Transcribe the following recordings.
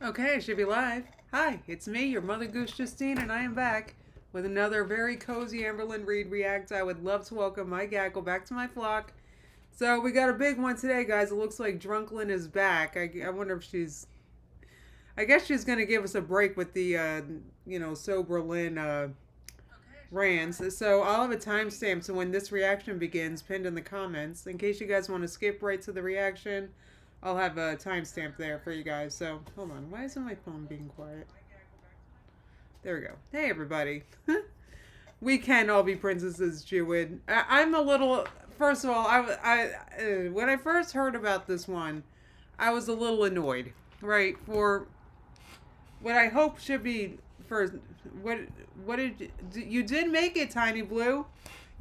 Okay, it should be live. Hi, it's me, your Mother Goose Justine, and I am back with another very cozy SoberLynn Reid React. I would love to welcome my Gackle back to my flock. So we got a big one today, guys. It looks like Drunklyn is back. I wonder if she's... I guess she's going to give us a break with the, SoberLynn rants. So I'll have a timestamp so when this reaction begins pinned in the comments. In case you guys want to skip right to the reaction, I'll have a timestamp there for you guys. So, hold on. Why isn't my phone being quiet? There we go. Hey, everybody. We can all be princesses, Jewid. I'm a little... First of all, when I first heard about this one, I was a little annoyed, right? For what I hope should be... For what did... You did make it, Tiny Blue.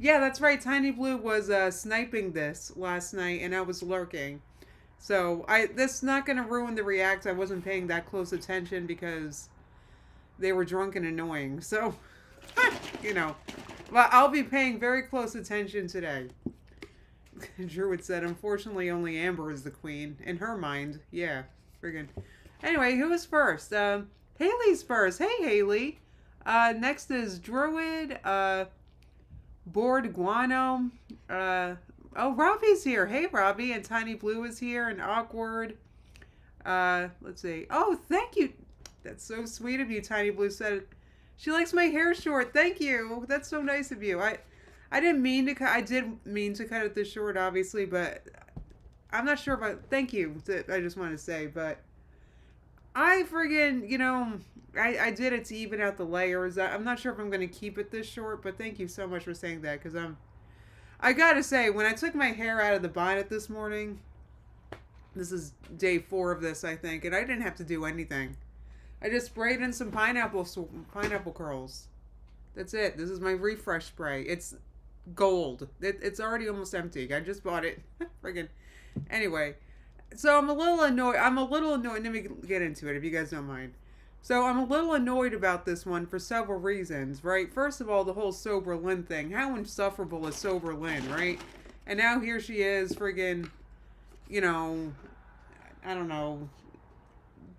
Yeah, that's right. Tiny Blue was sniping this last night, and I was lurking. So, this is not going to ruin the react. I wasn't paying that close attention because they were drunk and annoying. So, But I'll be paying very close attention today. Druid said, unfortunately, only Amber is the queen. In her mind, yeah. Friggin'. Anyway, who is first? Haley's first. Hey, Haley. Next is Druid, Board Guano, oh, Robbie's here. Hey, Robbie. And Tiny Blue is here. And Awkward. Let's see. Oh, thank you. That's so sweet of you, Tiny Blue said. She likes my hair short. Thank you. That's so nice of you. I didn't mean to cut. I did mean to cut it this short, obviously, but I'm not sure about... Thank you. I just want to say, but I friggin', I did it to even out the layers. I'm not sure if I'm going to keep it this short, but thank you so much for saying that, because I gotta say, when I took my hair out of the bonnet this morning, this is day 4 of this, I think, and I didn't have to do anything. I just sprayed in some pineapple curls. That's it. This is my refresh spray. It's gold. It's already almost empty. I just bought it. Friggin'. Anyway, so I'm a little annoyed. Let me get into it, if you guys don't mind. So I'm a little annoyed about this one for several reasons, right? First of all, the whole SoberLynn thing. How insufferable is SoberLynn, right? And now here she is, friggin', I don't know,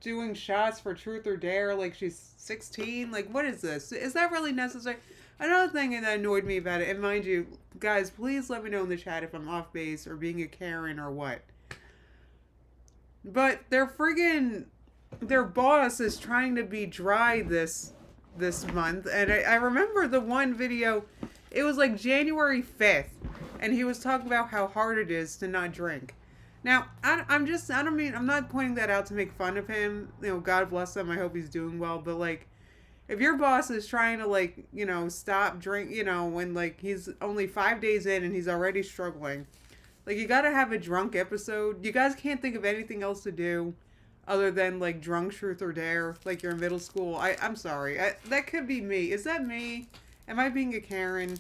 doing shots for Truth or Dare like she's 16. Like, what is this? Is that really necessary? Another thing that annoyed me about it, and mind you, guys, please let me know in the chat if I'm off base or being a Karen or what. But their boss is trying to be dry this month, and I remember the one video, it was like January 5th, and he was talking about how hard it is to not drink. Now, I'm not pointing that out to make fun of him. God bless him. I hope he's doing well. But, like, if your boss is trying to, like, stop drink, when, like, he's only 5 days in and he's already struggling, like, you gotta have a drunk episode. You guys can't think of anything else to do other than, like, drunk Truth or Dare, like you're in middle school. I'm sorry. That could be me. Is that me? Am I being a Karen?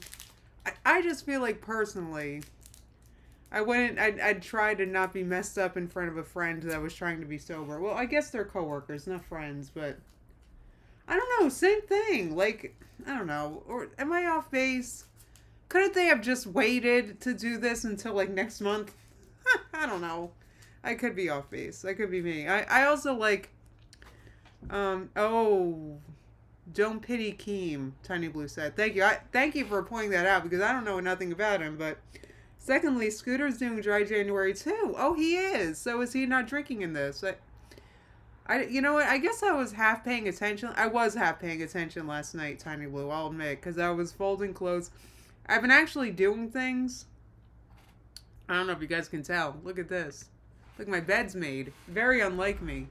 I just feel like, personally, I'd try to not be messed up in front of a friend that was trying to be sober. Well, I guess they're coworkers, not friends, but I don't know, same thing. Like, I don't know. Or am I off base? Couldn't they have just waited to do this until, like, next month? I don't know. I could be off base. That could be me. I also like, don't pity Keem, Tiny Blue said. Thank you. Thank you for pointing that out, because I don't know nothing about him, but secondly, Scooter's doing Dry January too. Oh, he is. So is he not drinking in this? You know what? I guess I was half paying attention. I was half paying attention last night, Tiny Blue, I'll admit, because I was folding clothes. I've been actually doing things. I don't know if you guys can tell. Look at this. Look, my bed's made. Very unlike me.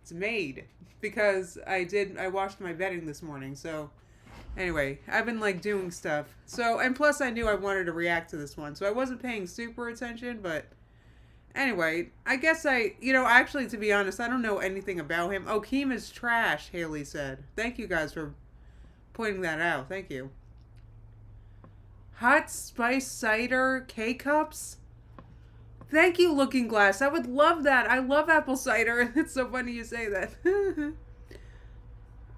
It's made. Because I washed my bedding this morning, so... Anyway, I've been, like, doing stuff. So, and plus I knew I wanted to react to this one, so I wasn't paying super attention, but... Anyway, I guess actually, to be honest, I don't know anything about him. Oh, Keem is trash, Haley said. Thank you guys for pointing that out. Thank you. Hot spice cider K-cups? Thank you, Looking Glass. I would love that. I love apple cider. It's so funny you say that.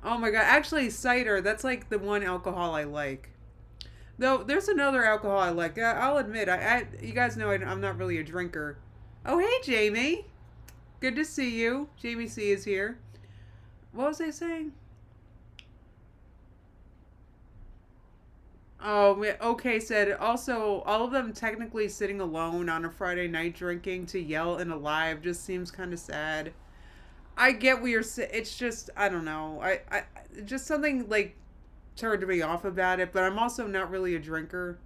Oh my god. Actually, cider, that's like the one alcohol I like. Though, there's another alcohol I like. I'll admit, you guys know I'm not really a drinker. Oh, hey, Jamie. Good to see you. Jamie C is here. What was I saying? Oh, okay, said also all of them technically sitting alone on a Friday night drinking to yell in a live just seems kind of sad. I get what you're saying. It's just, I don't know. Just something like turned me off about it, but I'm also not really a drinker.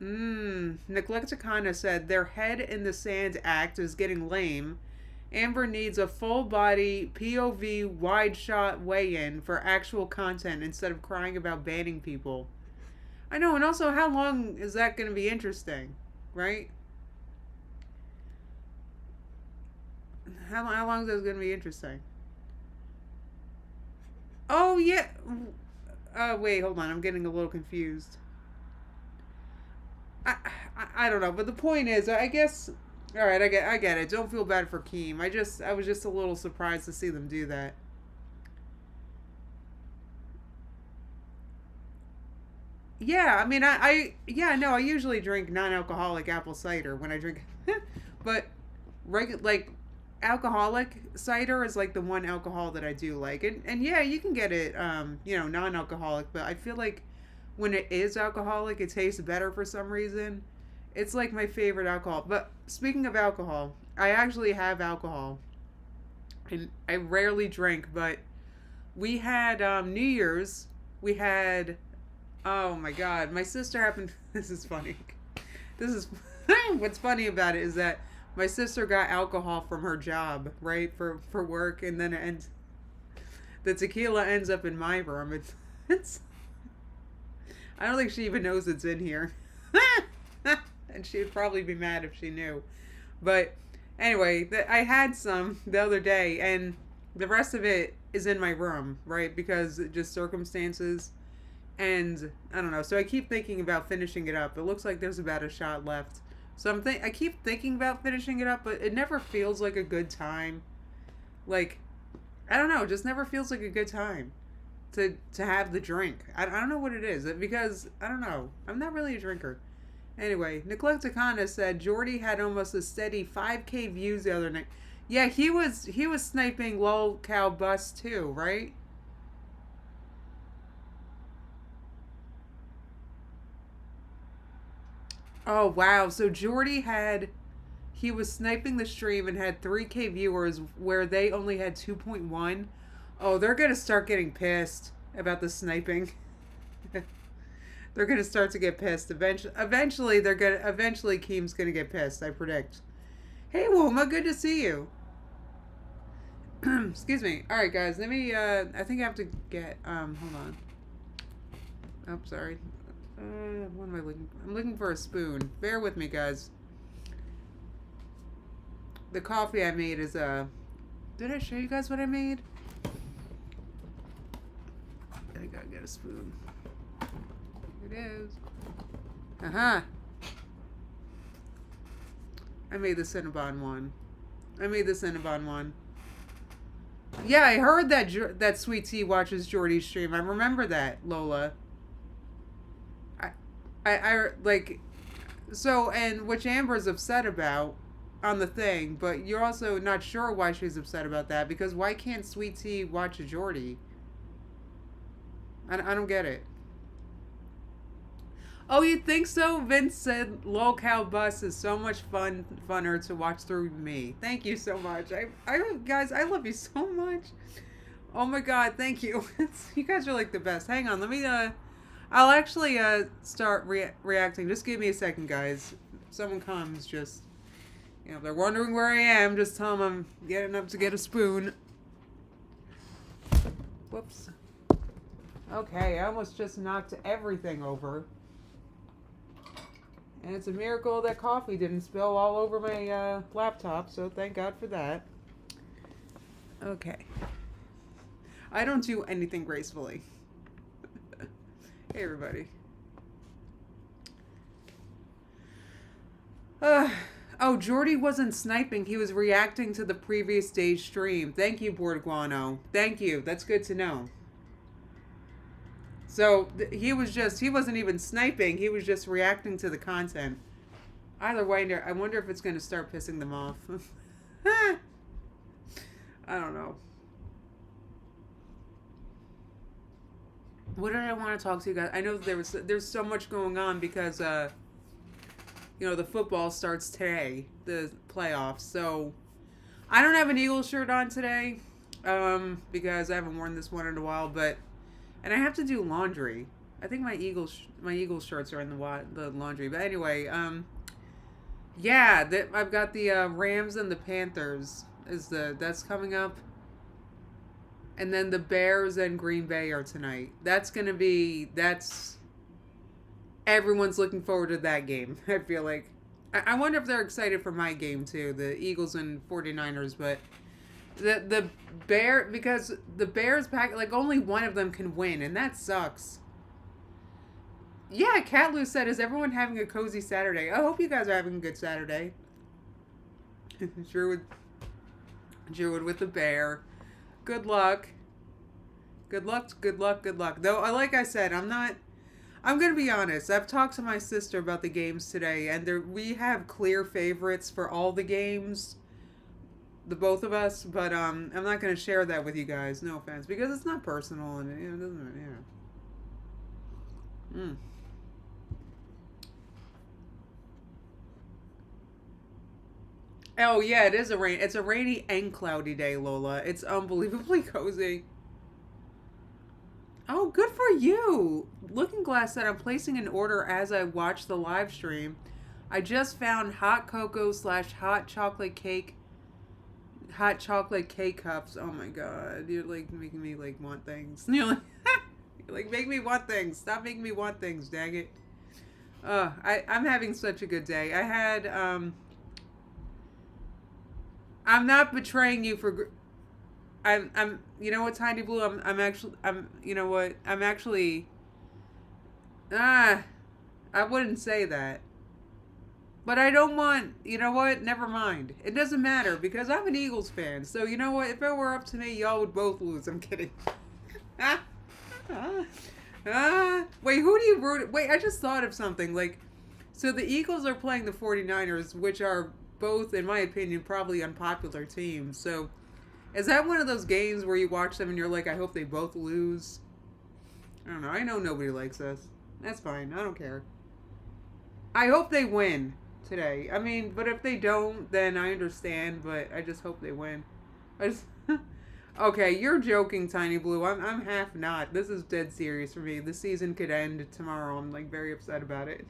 Neglecticana said their head in the sand act is getting lame. Amber needs a full body POV wide shot weigh in for actual content instead of crying about banning people. I know, and also how long is that going to be interesting, right? How long is that going to be interesting? Oh yeah. Wait, hold on. I'm getting a little confused. I don't know, but the point is, I guess. All right, I get it. Don't feel bad for Keem. I was just a little surprised to see them do that. Yeah, I mean, yeah, no, I usually drink non-alcoholic apple cider when I drink, but like alcoholic cider is like the one alcohol that I do like, and yeah, you can get it, non-alcoholic, but I feel like when it is alcoholic, it tastes better for some reason. It's like my favorite alcohol. But speaking of alcohol, I actually have alcohol, and I rarely drink, but we had New Year's. We had, oh my God, my sister happened. This is funny. This is what's funny about it is that my sister got alcohol from her job, right, for work, and then the tequila ends up in my room. It's I don't think she even knows it's in here. And she'd probably be mad if she knew. But anyway, I had some the other day, and the rest of it is in my room, right? Because just circumstances. And I don't know. So I keep thinking about finishing it up. It looks like there's about a shot left. So I keep thinking about finishing it up, but it never feels like a good time. Like, I don't know. It just never feels like a good time to have the drink. I don't know what it is. Because, I don't know. I'm not really a drinker. Anyway, Neglecticana said Jordy had almost a steady 5K views the other night. Yeah, he was sniping lol cow bus too, right? Oh wow, so he was sniping the stream and had 3K viewers where they only had 2.1. Oh, they're gonna start getting pissed about the sniping. They're gonna start to get pissed. Eventually Keem's gonna get pissed, I predict. Hey Wilma, good to see you. Excuse me. Alright guys, let me I think I have to get hold on. Oh, sorry. What am I looking for? I'm looking for a spoon. Bear with me, guys. The coffee I made is did I show you guys what I made? I gotta get a spoon. Here it is. Uh-huh. I made the Cinnabon one. Yeah, I heard that Sweet Tea watches Jordy's stream. I remember that, Lola. I like, so, and which Amber's upset about on the thing, but you're also not sure why she's upset about that, because why can't Sweet Tea watch a Jordy? I don't get it. Oh, you think so? Vince said Lol Cow Bus is so much funner to watch through me. Thank you so much. Guys, I love you so much. Oh my God, thank you. You guys are like the best. Hang on, let me I'll actually start reacting. Just give me a second, guys. If someone comes, just, if they're wondering where I am, just tell them I'm getting up to get a spoon. Whoops. Okay, I almost just knocked everything over. And it's a miracle that coffee didn't spill all over my laptop, so thank God for that. Okay. I don't do anything gracefully. Hey, everybody. Oh, Jordy wasn't sniping. He was reacting to the previous day's stream. Thank you, Board Guano. Thank you. That's good to know. So, he wasn't even sniping. He was just reacting to the content. Either way, I wonder if it's going to start pissing them off. I don't know. What did I want to talk to you guys? I know there's so much going on because the football starts today, the playoffs. So I don't have an Eagles shirt on today, because I haven't worn this one in a while. And I have to do laundry. I think my Eagles shirts are in the laundry. But anyway, yeah, I've got the Rams and the Panthers that's coming up. And then the Bears and Green Bay are tonight. That's everyone's looking forward to that game. I feel like. I wonder if they're excited for my game too, the Eagles and 49ers, but because the Bears pack, like, only one of them can win, and that sucks. Yeah, Cat Lou said, is everyone having a cozy Saturday? I hope you guys are having a good Saturday. Druid with the bear. Good luck. Good luck. Though, like I said, I'm going to be honest. I've talked to my sister about the games today, and we have clear favorites for all the games, the both of us, but I'm not going to share that with you guys. No offense, because it's not personal, and it doesn't, Oh yeah, it's a rainy and cloudy day, Lola. It's unbelievably cozy. Oh, good for you. Looking Glass said, I'm placing an order as I watch the live stream. I just found hot cocoa / hot chocolate cake cups. Oh my god. You're like making me like want things. You're like make me want things. Stop making me want things, dang it. I'm having such a good day. I had I'm not betraying you for I'm you know what, Tiny Blue, I'm actually I wouldn't say that. But I don't want, you know what, never mind. It doesn't matter because I'm an Eagles fan. So you know what, if it were up to me, y'all would both lose. I'm kidding. Wait, who do you root? Wait, I just thought of something. Like, so the Eagles are playing the 49ers, which are both, in my opinion, probably unpopular teams. So is that one of those games where you watch them and you're like, I hope they both lose? I don't know. I know nobody likes us. That's fine. I don't care. I hope they win today. I mean, but if they don't, then I understand, but I just hope they win. Okay, you're joking, Tiny Blue. I'm half not. This is dead serious for me. The season could end tomorrow. I'm like very upset about it.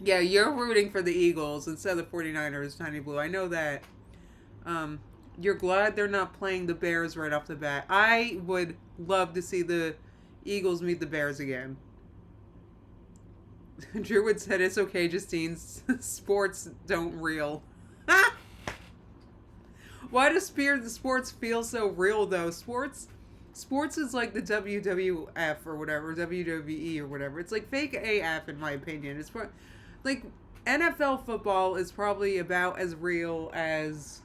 Yeah, you're rooting for the Eagles instead of the 49ers, Tiny Blue. I know that. You're glad they're not playing the Bears right off the bat. I would love to see the Eagles meet the Bears again. Druid said it's okay, Justine. Sports don't real. Why does sports feel so real though? Sports is like the WWF or whatever, WWE or whatever. It's like fake AF in my opinion. It's like NFL football is probably about as real as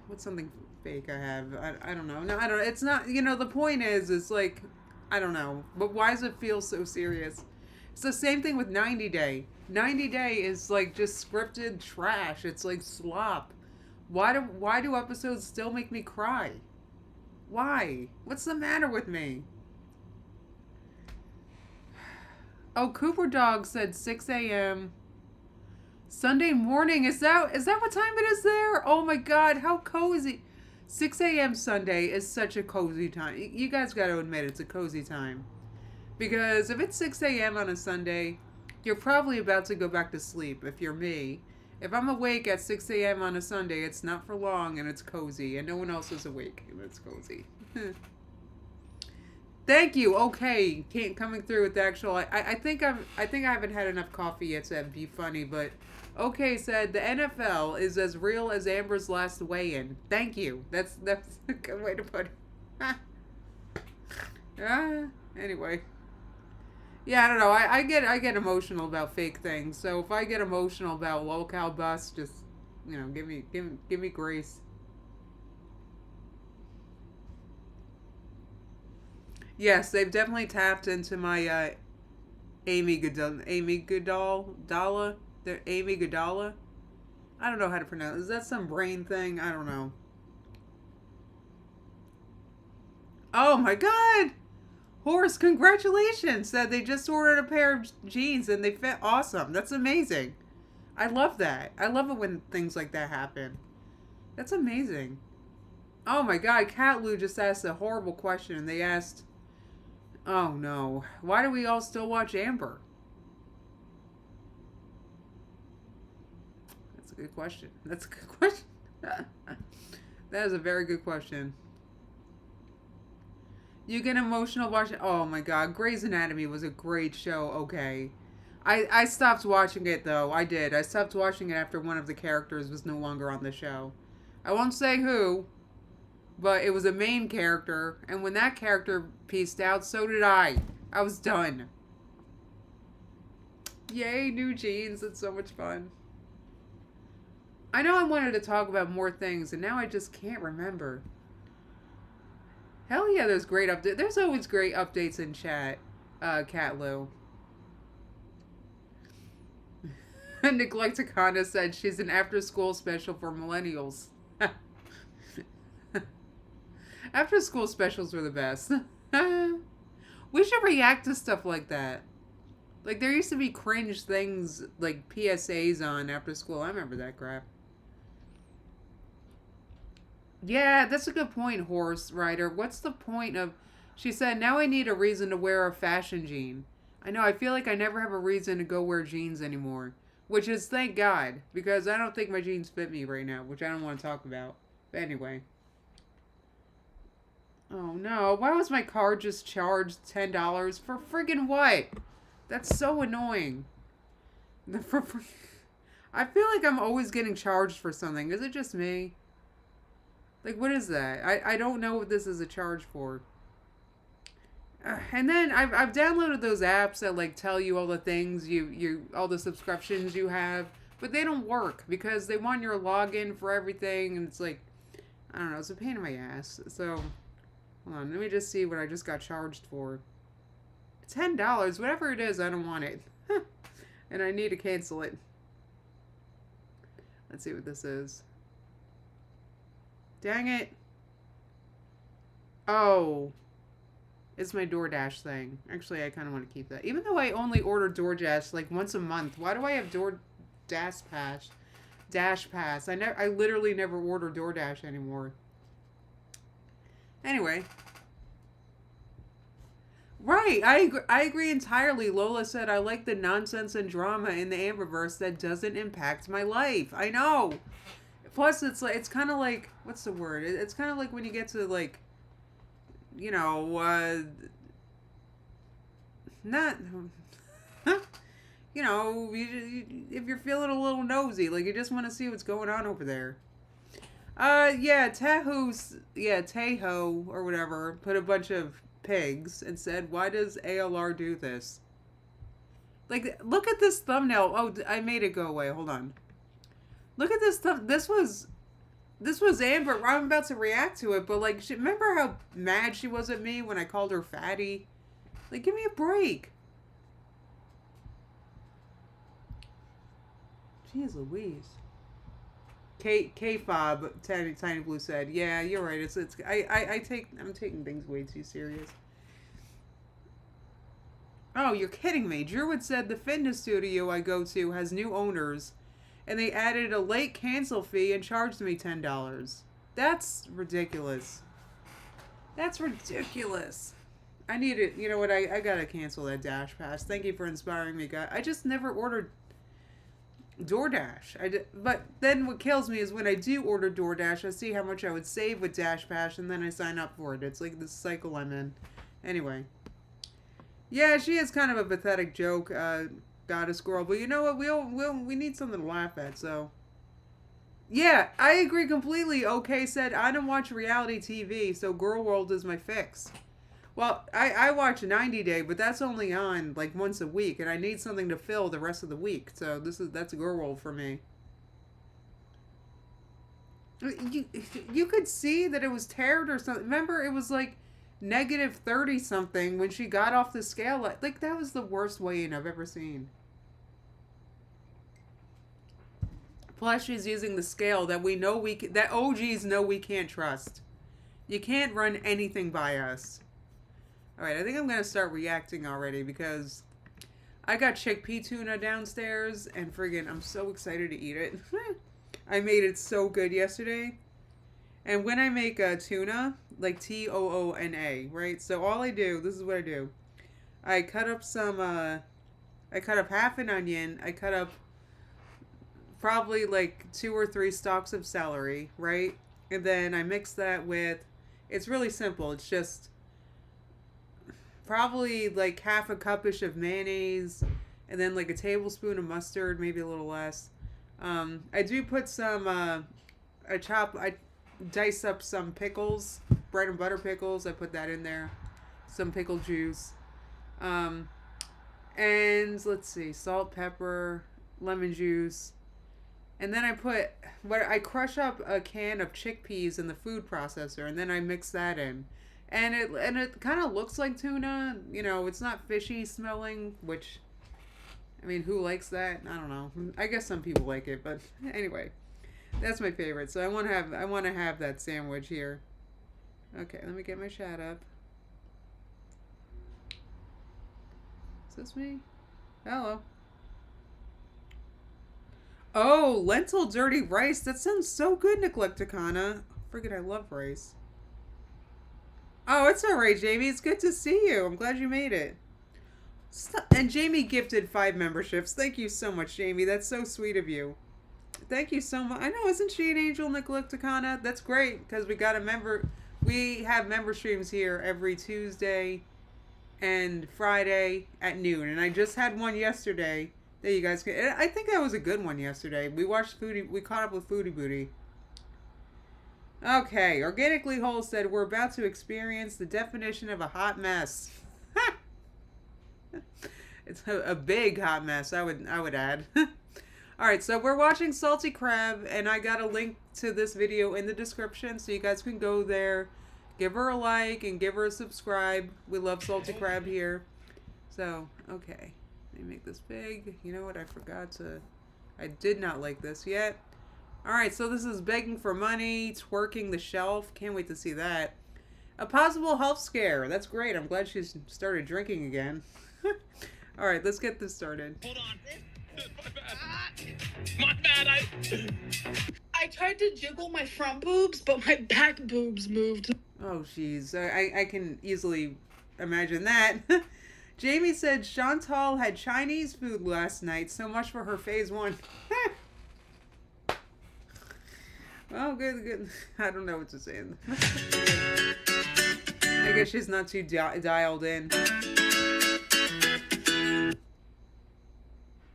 what's something fake I have? I don't know. No, I don't. It's not. The point is, it's like I don't know. But why does it feel so serious? It's the same thing with 90 Day. 90 Day is like just scripted trash. It's like slop. Why do episodes still make me cry? Why? What's the matter with me? Oh, Cooper Dog said 6 a.m. Sunday morning. Is that what time it is there? Oh my god, how cozy. 6 a.m. Sunday is such a cozy time. You guys got to admit it's a cozy time. Because if it's 6 a.m. on a Sunday, you're probably about to go back to sleep if you're me. If I'm awake at 6 a.m. on a Sunday, it's not for long and it's cozy. And no one else is awake and it's cozy. Thank you. Okay, coming through with the actual. I think I haven't had enough coffee yet to be funny, but okay said the NFL is as real as Amber's last weigh-in. Thank you. That's a good way to put it. Anyway. Yeah, I don't know. I get emotional about fake things. So if I get emotional about locale bus, just give me grace. Yes, they've definitely tapped into my Amy Goodall. I don't know how to pronounce it. Is that some brain thing? I don't know. Oh my god! Horace, congratulations! That they just ordered a pair of jeans and they fit awesome. That's amazing. I love that. I love it when things like that happen. That's amazing. Oh my god, Cat Lou just asked a horrible question and they asked, oh no, why do we all still watch Amber? That's a good question. That's a good question. That is a very good question. You get emotional watching. Oh my god, Grey's Anatomy was a great show. Okay, I stopped watching it though. I did. I stopped watching it after one of the characters was no longer on the show. I won't say who, but it was a main character, and when that character pieced out, so did I. I was done. Yay, new jeans. It's so much fun. I know I wanted to talk about more things, and now I just can't remember. Hell yeah, there's great updates. There's always great updates in chat, Cat Lou. Neglecticana said she's an after-school special for millennials. After-school specials were the best. We should react to stuff like that. Like, there used to be cringe things, like PSAs on after school. I remember that crap. Yeah, that's a good point, Horse Rider. What's the point of... She said, now I need a reason to wear a fashion jean. I know, I feel like I never have a reason to go wear jeans anymore. Which is, thank God. Because I don't think my jeans fit me right now. Which I don't want to talk about. But anyway. Oh no, why was my card just charged $10? For friggin' what? That's so annoying. I feel like I'm always getting charged for something. Is it just me? Like, what is that? I don't know what this is a charge for. And then I've downloaded those apps that like tell you all the things all the subscriptions you have, but they don't work because they want your login for everything, and it's like, I don't know, it's a pain in my ass. So, hold on, let me just see what I just got charged for. $10, whatever it is, I don't want it. And I need to cancel it. Let's see what this is. Dang it. Oh. It's my DoorDash thing. Actually, I kind of want to keep that. Even though I only order DoorDash like once a month. Why do I have DoorDash Pass? Dash Pass. I literally never order DoorDash anymore. Anyway. Right. I agree entirely. Lola said, I like the nonsense and drama in the Amberverse that doesn't impact my life. I know. Plus, it's like, it's kind of like, what's the word? It's kind of like when you get to like, you know, not, you know, if you're feeling a little nosy, like you just want to see what's going on over there. Yeah, Tejo or whatever put a bunch of pigs and said, why does ALR do this? Like, look at this thumbnail. Oh, I made it go away. Hold on. Look at this stuff. This was Amber. I'm about to react to it, but like, remember how mad she was at me when I called her fatty? Like, give me a break. Jeez Louise. K-Fob, Tiny Blue said, yeah, you're right. I'm taking things way too serious. Oh, you're kidding me. Druid said the fitness studio I go to has new owners, and they added a late cancel fee and charged me $10. That's ridiculous. That's ridiculous. I need it. You know what? I gotta cancel that Dash Pass. Thank you for inspiring me, guys. I just never ordered DoorDash. But then what kills me is when I do order DoorDash, I see how much I would save with Dash Pass, and then I sign up for it. It's like this cycle I'm in. Anyway. Yeah, she is kind of a pathetic joke, Goddess Girl. But you know what? We need something to laugh at, so. Yeah, I agree completely. Okay said, I don't watch reality TV, so Girl World is my fix. Well, I watch 90 Day, but that's only on like once a week, and I need something to fill the rest of the week. So that's Girl World for me. You could see that it was teared or something. Remember, it was like negative 30 something when she got off the scale. Like that was the worst weigh-in I've ever seen. Plus, she's using the scale that we know that OGs know we can't trust. You can't run anything by us. All right, I think I'm gonna start reacting already because I got chickpea tuna downstairs, and friggin', I'm so excited to eat it. I made it so good yesterday. And when I make tuna, like Toona, right? So all I do, this is what I do. I cut up half an onion. I cut up probably like 2 or 3 stalks of celery, right? And then I mix that with, it's really simple. It's just probably like half a cup-ish of mayonnaise, and then like a tablespoon of mustard, maybe a little less. I do put some, I dice up some pickles, bread and butter pickles. I put that in there. Some pickle juice. And let's see, salt, pepper, lemon juice. And then I crush up a can of chickpeas in the food processor, and then I mix that in. And it kind of looks like tuna. You know, it's not fishy smelling, which, I mean, who likes that? I don't know. I guess some people like it, but anyway, that's my favorite. So I want to have that sandwich here. Okay, let me get my chat up. Is this me? Hello. Oh, lentil dirty rice. That sounds so good, Neglecticana. Friggin', I love rice. Oh, it's all right, Jamie. It's good to see you. I'm glad you made it. And Jamie gifted 5 memberships. Thank you so much, Jamie. That's so sweet of you. Thank you so much. I know, isn't she an angel, Neglecticana? That's great, because we got a member. We have member streams here every Tuesday and Friday at noon. And I just had one yesterday that you guys can. I think that was a good one yesterday. We watched Foodie. We caught up with Foodie Booty. Okay, Organically Whole said, we're about to experience the definition of a hot mess. It's a big hot mess, I would add. Alright, so we're watching Salty Crab, and I got a link to this video in the description, so you guys can go there, give her a like, and give her a subscribe. We love Salty Crab here. So, okay. Let me make this big. You know what, I did not like this yet. Alright, so this is begging for money, twerking the shelf. Can't wait to see that. A possible health scare. That's great. I'm glad she's started drinking again. Alright, let's get this started. Hold on. My bad. I tried to jiggle my front boobs, but my back boobs moved. Oh, jeez. I can easily imagine that. Jamie said Chantal had Chinese food last night. So much for her phase 1. Well, good. I don't know what to say. I guess she's not too dialed in.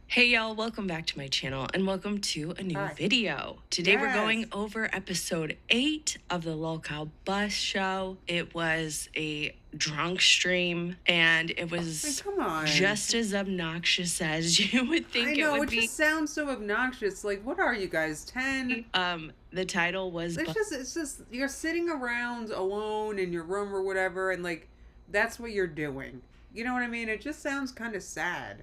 Hey y'all, welcome back to my channel and welcome to a new video. Today we're going over episode 8 of the Lolcow Bus Show. It was a drunk stream and it was just as obnoxious as you would think it would be. It just sounds so obnoxious. Like, what are you guys, 10? The title was... It's just, you're sitting around alone in your room or whatever, and like, that's what you're doing. You know what I mean? It just sounds kind of sad.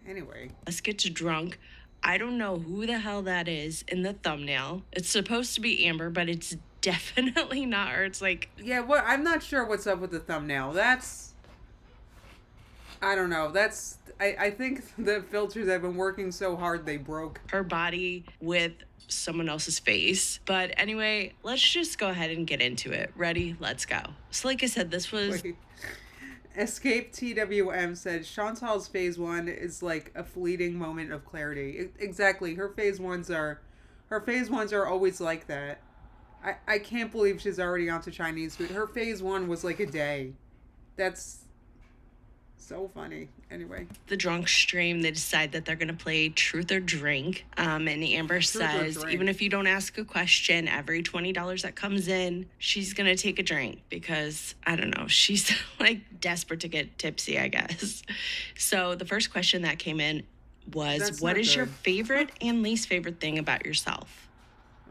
Anyway. Let's get to drunk. I don't know who the hell that is in the thumbnail. It's supposed to be Amber, but it's definitely not her. It's like... Yeah, what? I'm not sure what's up with the thumbnail. That's... I don't know. That's... I think the filters have been working so hard they broke. Her body with someone else's face. But anyway, let's just go ahead and get into it. Ready? Let's go. So like I said, this was... Wait. Escape TWM said Chantal's phase 1 is like a fleeting moment of clarity. Exactly. Her phase ones are always like that. I can't believe she's already onto Chinese food. Her phase 1 was like a day. That's so funny. Anyway. The drunk stream, they decide that they're going to play Truth or Drink. And Amber says, even if you don't ask a question, every $20 that comes in, she's going to take a drink because, I don't know, she's like desperate to get tipsy, I guess. So the first question that came in was, what is your favorite and least favorite thing about yourself?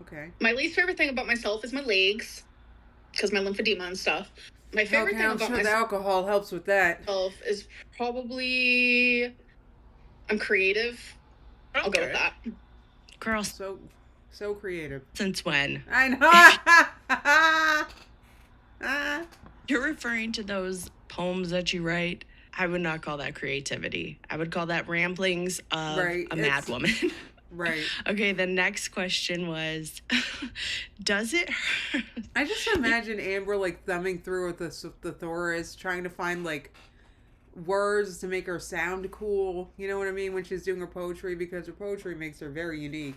Okay. My least favorite thing about myself is my legs because my lymphedema and stuff. My favorite thing about myself, the alcohol helps with that. Is probably I'm creative. I'll go with that. Girl, So creative. since when? I know. You're referring to those poems that you write? I would not call that creativity. I would call that ramblings of a mad woman. Right. Okay, the next question was, does it hurt? I just imagine Amber like thumbing through with the thesaurus, trying to find like words to make her sound cool. You know what I mean? When she's doing her poetry, because her poetry makes her very unique.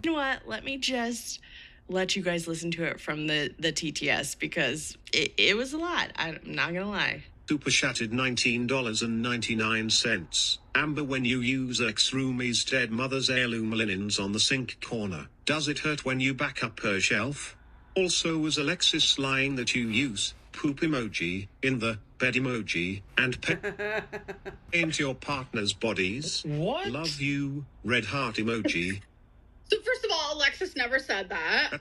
You know what? Let me just let you guys listen to it from the TTS, because it was a lot. I'm not gonna lie. Super chatted $19.99. Amber, when you use ex-roomie's dead mother's heirloom linens on the sink corner, does it hurt when you back up her shelf? Also, was Alexis lying that you use poop emoji in the bed emoji and paint your partner's bodies? What? Love you, red heart emoji. So first of all, Alexis never said that.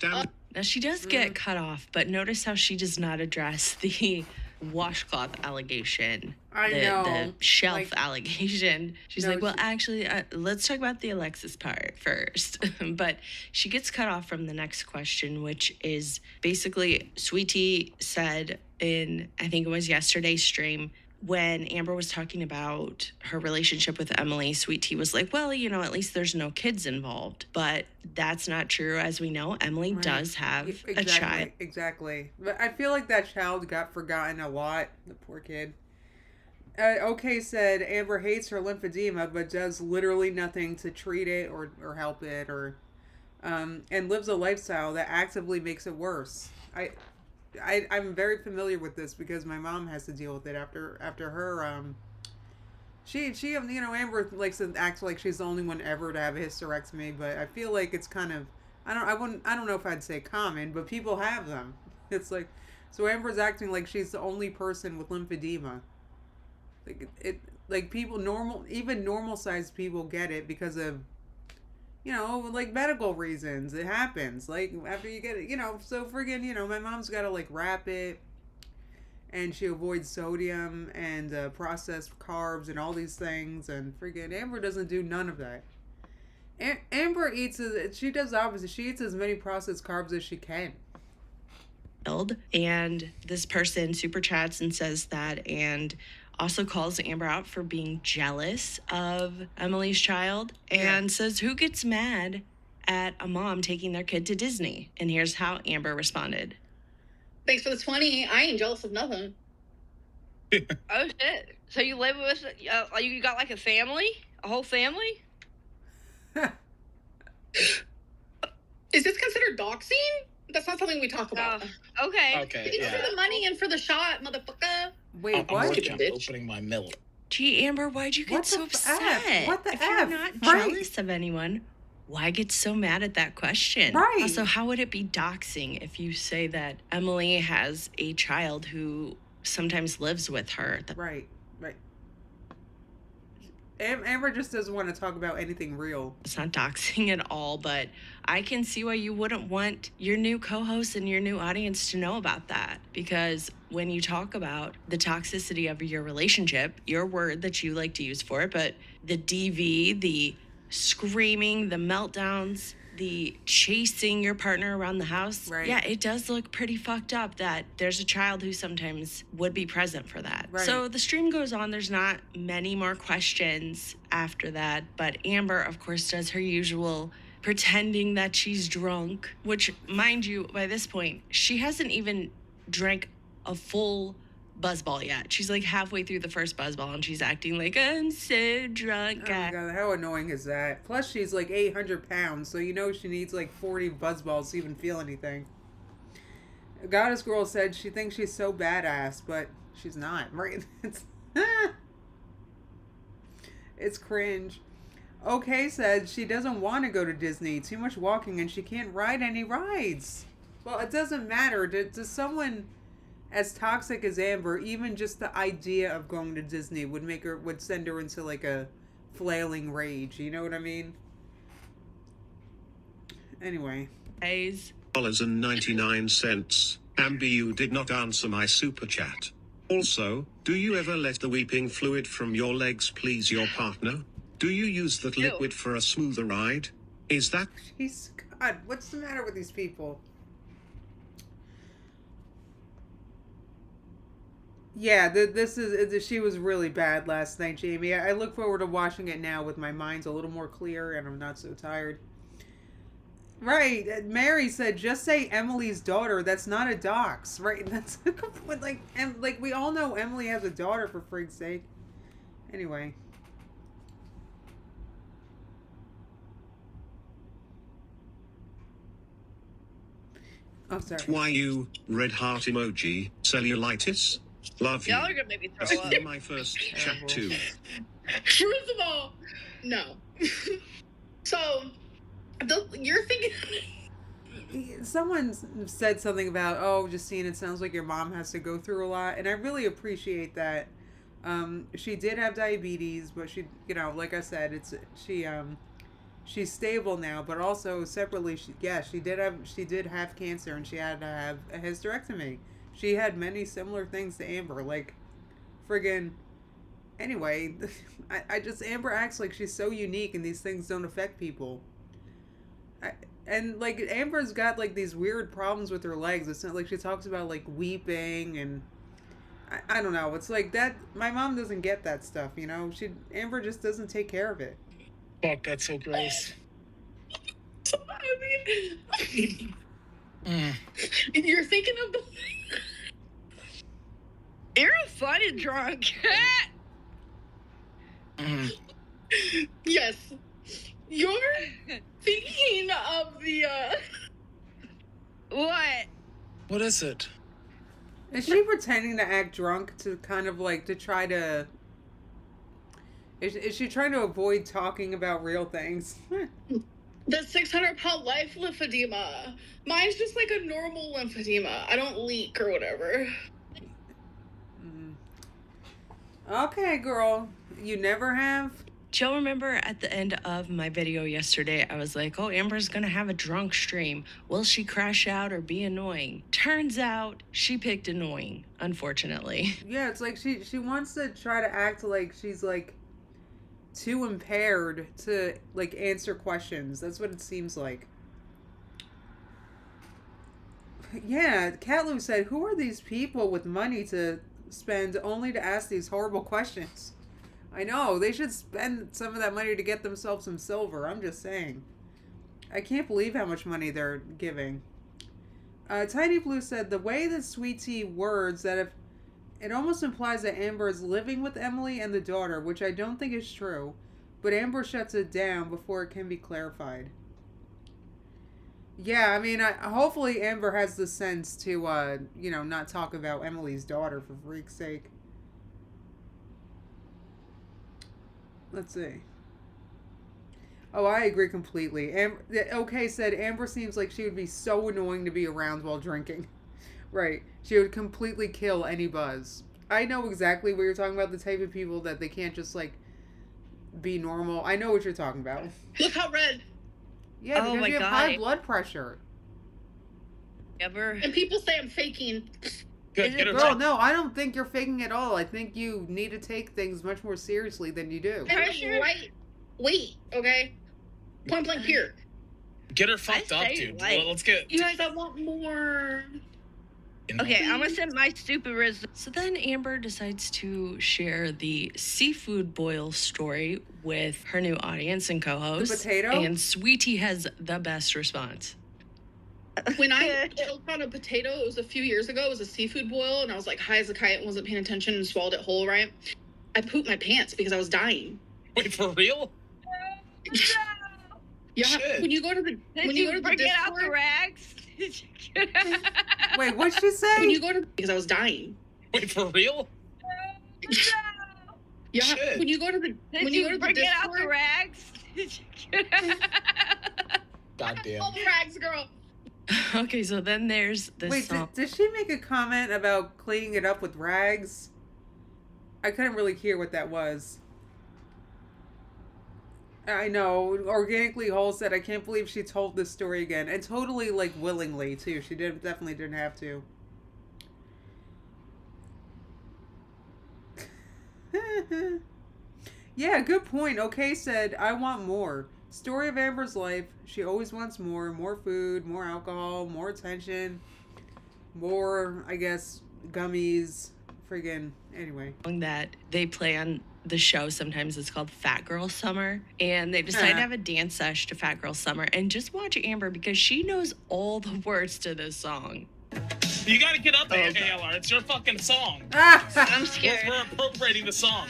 Now, she does get cut off, but notice how she does not address the washcloth allegation. The shelf allegation. She's like, well, actually, let's talk about the Alexis part first. But she gets cut off from the next question, which is basically Sweetie said in, I think it was yesterday's stream, when Amber was talking about her relationship with Emily, Sweet Tea was like, well, you know, at least there's no kids involved. But that's not true. As we know, Emily does have a child. Exactly. But I feel like that child got forgotten a lot. The poor kid. OK said Amber hates her lymphedema, but does literally nothing to treat it or help it, or and lives a lifestyle that actively makes it worse. I'm very familiar with this because my mom has to deal with it after her she you know, Amber likes to act like she's the only one ever to have a hysterectomy, but I feel like it's kind of I don't know if I'd say common, but people have them. It's like, so Amber's acting like she's the only person with lymphedema. Like people, normal sized people get it because of, you know, like medical reasons. It happens. Like after you get it, you know, so friggin', you know, my mom's got to like wrap it, and she avoids sodium and processed carbs and all these things. And friggin' Amber doesn't do none of that. Amber eats, she does opposite. She eats as many processed carbs as she can. And this person super chats and says that, and also calls Amber out for being jealous of Emily's child, and says, who gets mad at a mom taking their kid to Disney? And here's how Amber responded. Thanks for the 20. I ain't jealous of nothing. Oh, shit. So you live with, you got like a family? A whole family? Is this considered doxing? That's not something we talk about. Okay. It's for the money and for the shot, motherfucker. Wait, I'm what? opening my milk. Gee, Amber, why'd you get so upset? What the if F? you're not jealous of anyone, why get so mad at that question? Right. Also, how would it be doxing if you say that Emily has a child who sometimes lives with her? Right. Amber just doesn't want to talk about anything real. It's not doxing at all, but I can see why you wouldn't want your new co-host and your new audience to know about that. Because when you talk about the toxicity of your relationship, your word that you like to use for it, but the DV, the screaming, the meltdowns, the chasing your partner around the house, yeah, it does look pretty fucked up that there's a child who sometimes would be present for that. So the stream goes on. There's not many more questions after that, but Amber, of course, does her usual pretending that she's drunk, which, mind you, by this point, she hasn't even drank a full buzzball yet. She's like halfway through the first buzzball and she's acting like, I'm so drunk. Oh my God, how annoying is that? Plus she's like 800 pounds, so you know she needs like 40 buzzballs to even feel anything. Goddess Girl said she thinks she's so badass, but she's not, right? It's cringe. OK said she doesn't want to go to Disney. Too much walking and she can't ride any rides. Well, it doesn't matter. To someone as toxic as Amber, even just the idea of going to Disney would send her into like a flailing rage. You know what I mean? Anyway. $99. Amber, you did not answer my super chat. Also, do you ever let the weeping fluid from your legs please your partner? Do you use that liquid for a smoother ride? Is that Jeez, God, what's the matter with these people? Yeah, she was really bad last night, Jamie. I look forward to watching it now with my mind's a little more clear and I'm not so tired. Right, Mary said, just say Emily's daughter. That's not a dox, right? That's like we all know Emily has a daughter, for freak's sake. Anyway. Oh, sorry. why you, red heart emoji, cellulitis? Love you. Y'all are gonna make me throw This up. is my first chat too. First of all, no. So, you're thinking. Someone said something about, oh, Justine, it sounds like your mom has to go through a lot, and I really appreciate that. She did have diabetes, but she, like I said, she's stable now. But also separately, she did have cancer, and she had to have a hysterectomy. She had many similar things to Amber, like, friggin'. Anyway, Amber acts like she's so unique, and these things don't affect people. And like Amber's got like these weird problems with her legs. It's not like she talks about like weeping and I don't know. It's like that. My mom doesn't get that stuff, Amber just doesn't take care of it. Fuck, that's so gross. You're thinking of the. You're a funny drunk. Yes. You're thinking of the. What? What is it? Is she pretending to act drunk to kind of like to try to? Is she trying to avoid talking about real things? The 600-pound life lymphedema. Mine's just like a normal lymphedema. I don't leak or whatever. Okay, girl. You never have? Joe, remember at the end of my video yesterday, I was like, oh, Amber's gonna have a drunk stream. Will she crash out or be annoying? Turns out she picked annoying, unfortunately. Yeah, it's like she wants to try to act like she's like too impaired to like answer questions. That's what it seems like. Yeah, Catlu said, who are these people with money to spend only to ask these horrible questions? I know, they should spend some of that money to get themselves some silver. I'm just saying. I can't believe how much money they're giving. Tiny Blue said, the way that Sweet Tea words that if it almost implies that Amber is living with Emily and the daughter, which I don't think is true, but Amber shuts it down before it can be clarified. Yeah, I mean, hopefully Amber has the sense to, not talk about Emily's daughter, for freak's sake. Let's see. Oh, I agree completely. Okay said, Amber seems like she would be so annoying to be around while drinking. Right. She would completely kill any buzz. I know exactly what you're talking about, the type of people that they can't just, like, be normal. I know what you're talking about. Look how red. Yeah, because my you have God. high blood pressure. Ever. And people say I'm faking. Good, get her Girl, back. no, I don't think you're faking at all. I think you need to take things much more seriously than you do. And wait, okay? Point blank here. Get her fucked I up, say dude. like- Well, let's get. You guys, I want more. Okay, I'm gonna send my stupid So then Amber decides to share the seafood boil story with her new audience and co-host. The potato? And Sweetie has the best response. When I choked on a potato, it was a few years ago. It was a seafood boil, and I was like high as a kite and wasn't paying attention and swallowed it whole, right? I pooped my pants because I was dying. Wait, for real? Yeah, Shit. when you go to the Did you bring it out the rags? Wait, what'd she say? when you go to because I was dying. Wait, for real? Yeah, Shit. when you go to the Did when you go you to the bring it out the Discord, rags? Goddamn. all the rags, girl. Okay, so then there's this Wait, song. did she make a comment about cleaning it up with rags? I couldn't really hear what that was. I know. Organically Whole said, I can't believe she told this story again. And totally, like, willingly, too. She definitely didn't have to. Yeah, good point. Okay said, I want more. Story of Amber's life. She always wants more food, more alcohol, more attention, more, I guess, gummies. Friggin' anyway. That they play on the show sometimes. It's called Fat Girl Summer, and they decide to have a dance sesh to Fat Girl Summer, and just watch Amber because she knows all the words to this song. You gotta get up there, ALR. It's your fucking song. I'm scared. We're appropriating the song.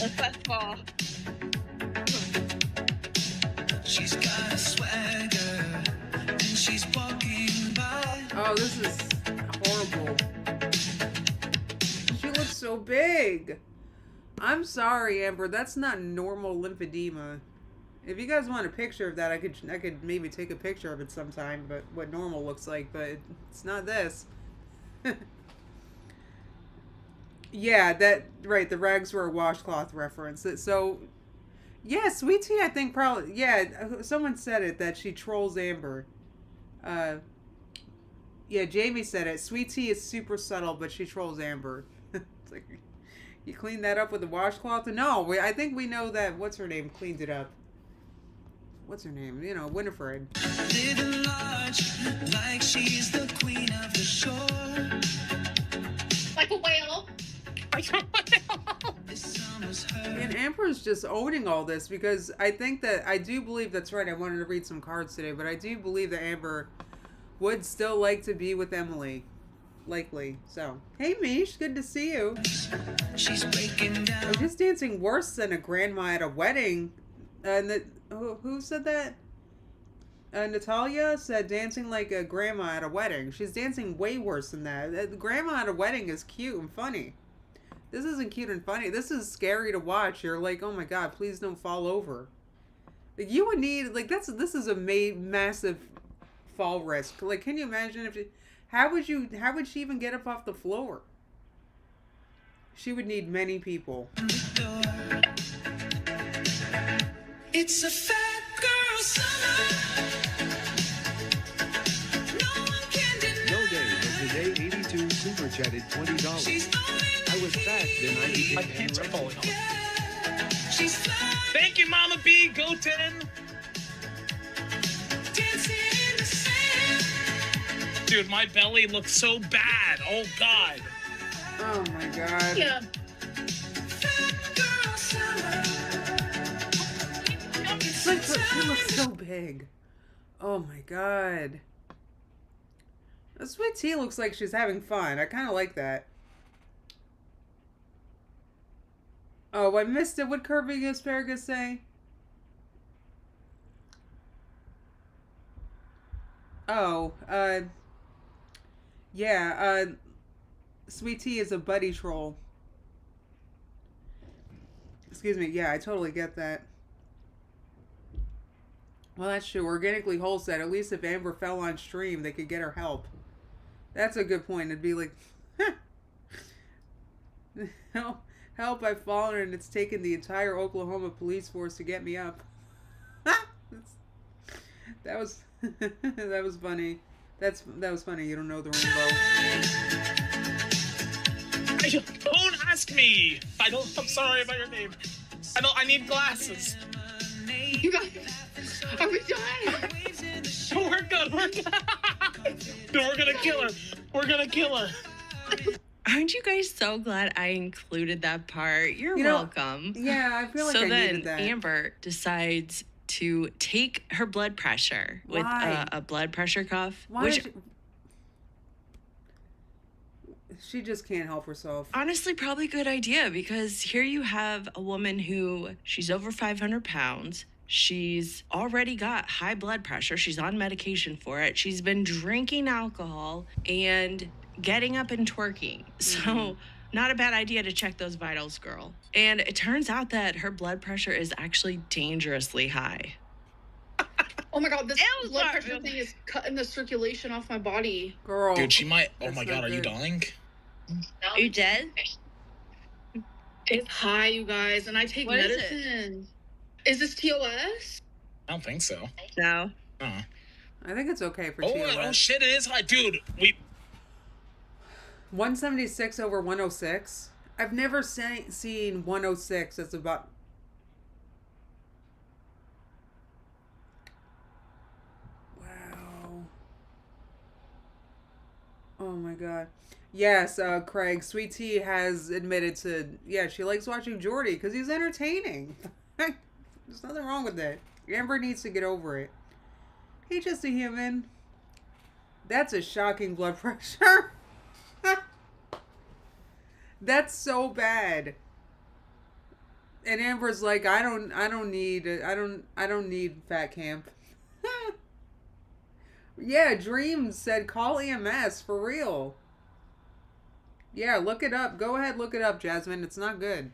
Let's fall. She's got a swagger and she's walking by. Oh, this is horrible. She looks so big. I'm sorry, Amber. That's not normal lymphedema. If you guys want a picture of that, I could maybe take a picture of it sometime, but what normal looks like, but it's not this. Yeah, that right, the rags were a washcloth reference. So yeah, Sweet Tea, I think probably, yeah, someone said it, that she trolls Amber. Yeah, Jamie said it. Sweet Tea is super subtle, but she trolls Amber. It's like, you cleaned that up with a washcloth? No, I think we know that, what's her name, cleaned it up. What's her name? You know, Winifred. Living large, like she's the queen of the shore. Like a whale. This summer's her. And Amber's just owning all this, because I think that, I do believe that's right. I wanted to read some cards today, but I do believe that Amber would still like to be with Emily. Likely. So, hey Mish, good to see you. She's breaking down. I'm just dancing worse than a grandma at a wedding. And who said that? Natalia said dancing like a grandma at a wedding. She's dancing way worse than that. The grandma at a wedding is cute and funny. This isn't cute and funny. This is scary to watch. You're like, oh my god, please don't fall over. Like, you would need, like, this is a massive fall risk. Like, can you imagine if how would she even get up off the floor? She would need many people. It's a fat girl summer. No one can deny. No day, but today 82 super chatted $20. She's I was fat, then I became My pants are falling off. She's flying, Thank you, Mama B. Go 10. dancing in the sand. Dude, my belly looks so bad. Oh, God. Oh my god. Yeah. Fat girl summer. It's like, she looks so big. Oh my god. Sweet Tea looks like she's having fun. I kind of like that. Oh, I missed it. What curving asparagus say? Oh, yeah, Sweet Tea is a buddy troll. Excuse me, yeah, I totally get that. Well, that's true. Organically Whole said, at least if Amber fell on stream, they could get her help. That's a good point. It'd be like, help, I've fallen and it's taken the entire Oklahoma police force to get me up. That was that was funny. That was funny. You don't know the rainbow. Don't ask me. I'm sorry about your name. I need glasses. You guys, are we done? We're good. No, we're gonna kill her. We're gonna kill her. Aren't you guys so glad I included that part? You're welcome. Yeah, I feel like I needed that. So then Amber decides to take her blood pressure with a blood pressure cuff. Why? Which she just can't help herself. honestly, probably a good idea, because here you have a woman who, she's over 500 pounds. She's already got high blood pressure. She's on medication for it. She's been drinking alcohol and getting up and twerking. So not a bad idea to check those vitals, girl. And it turns out that her blood pressure is actually dangerously high. Oh my god, this Ew, blood sorry. pressure thing is cutting the circulation off my body. Girl. Dude, she might. Oh That's my not God, are you good. dying? Are you dead? It's high, you guys, and I take What is it? medicine. Is this TOS? I don't think so. No. Uh. I think it's okay for Oh TOS. shit! It is high, dude. 176 over 106. I've never seen 106 as about. Oh my god. Yes, Craig, Sweet Tea has admitted to, yeah, she likes watching Jordy because he's entertaining. There's nothing wrong with that. Amber needs to get over it. He's just a human. That's a shocking blood pressure. That's so bad. And Amber's like, I don't need fat camp. Yeah, Dreams said call EMS for real. Yeah, look it up. Go ahead, look it up, Jasmine. It's not good.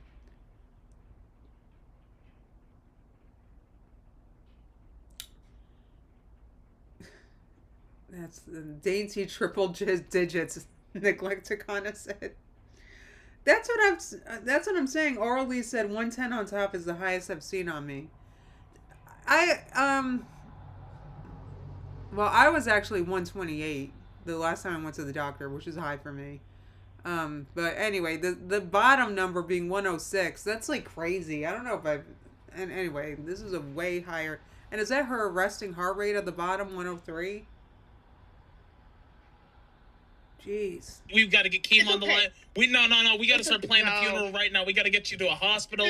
That's the dainty triple digits, Neglecticana said. That's what I'm saying. Orally said 110 on top is the highest I've seen on me. Well, I was actually 128 the last time I went to the doctor, which is high for me. But anyway, the bottom number being 106, that's like crazy. I don't know if and anyway, this is a way higher. And is that her resting heart rate at the bottom, 103? Jeez. We've got to get Keem on the line. No. We got to start planning No. the funeral right now. We got to get you to a hospital.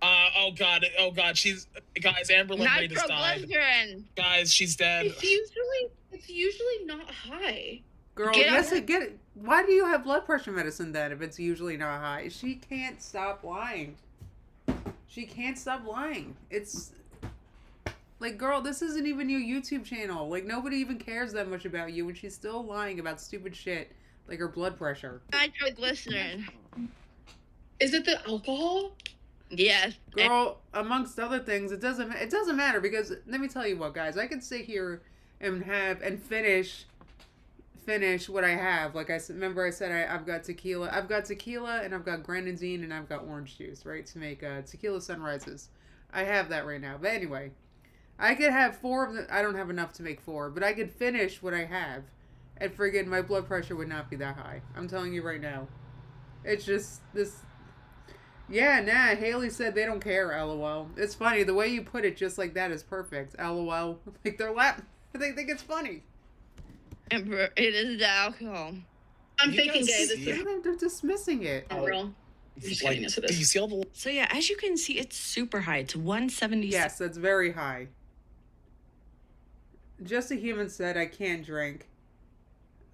Oh God. Guys, Amber Lynn Reid has died. Nitroglycerin. Guys, she's dead. It's usually not high. Girl, get it. Why do you have blood pressure medicine then if it's usually not high? She can't stop lying. She can't stop lying. It's like, girl, this isn't even your YouTube channel. Like, nobody even cares that much about you, and she's still lying about stupid shit like her blood pressure. Nitroglycerin. Is it the alcohol? Yes. Girl, amongst other things, it doesn't matter because let me tell you what, guys, I could sit here and finish what I have. Like remember I said I've got tequila and I've got grenadine and I've got orange juice, right, to make tequila sunrises. I have that right now. But anyway, I could have 4 of them. I don't have enough to make 4, but I could finish what I have, and friggin' my blood pressure would not be that high. I'm telling you right now. It's just this. Yeah, nah. Haley said they don't care. LOL. It's funny the way you put it, just like that, is perfect. LOL. Like they're laughing. They think it's funny. Amber, it is the alcohol. I'm thinking gay. They're dismissing it. Real. Just getting into this. Do you see all the? So yeah, as you can see, it's super high. It's 176. Yes, that's very high. Just a Human said, I can't drink.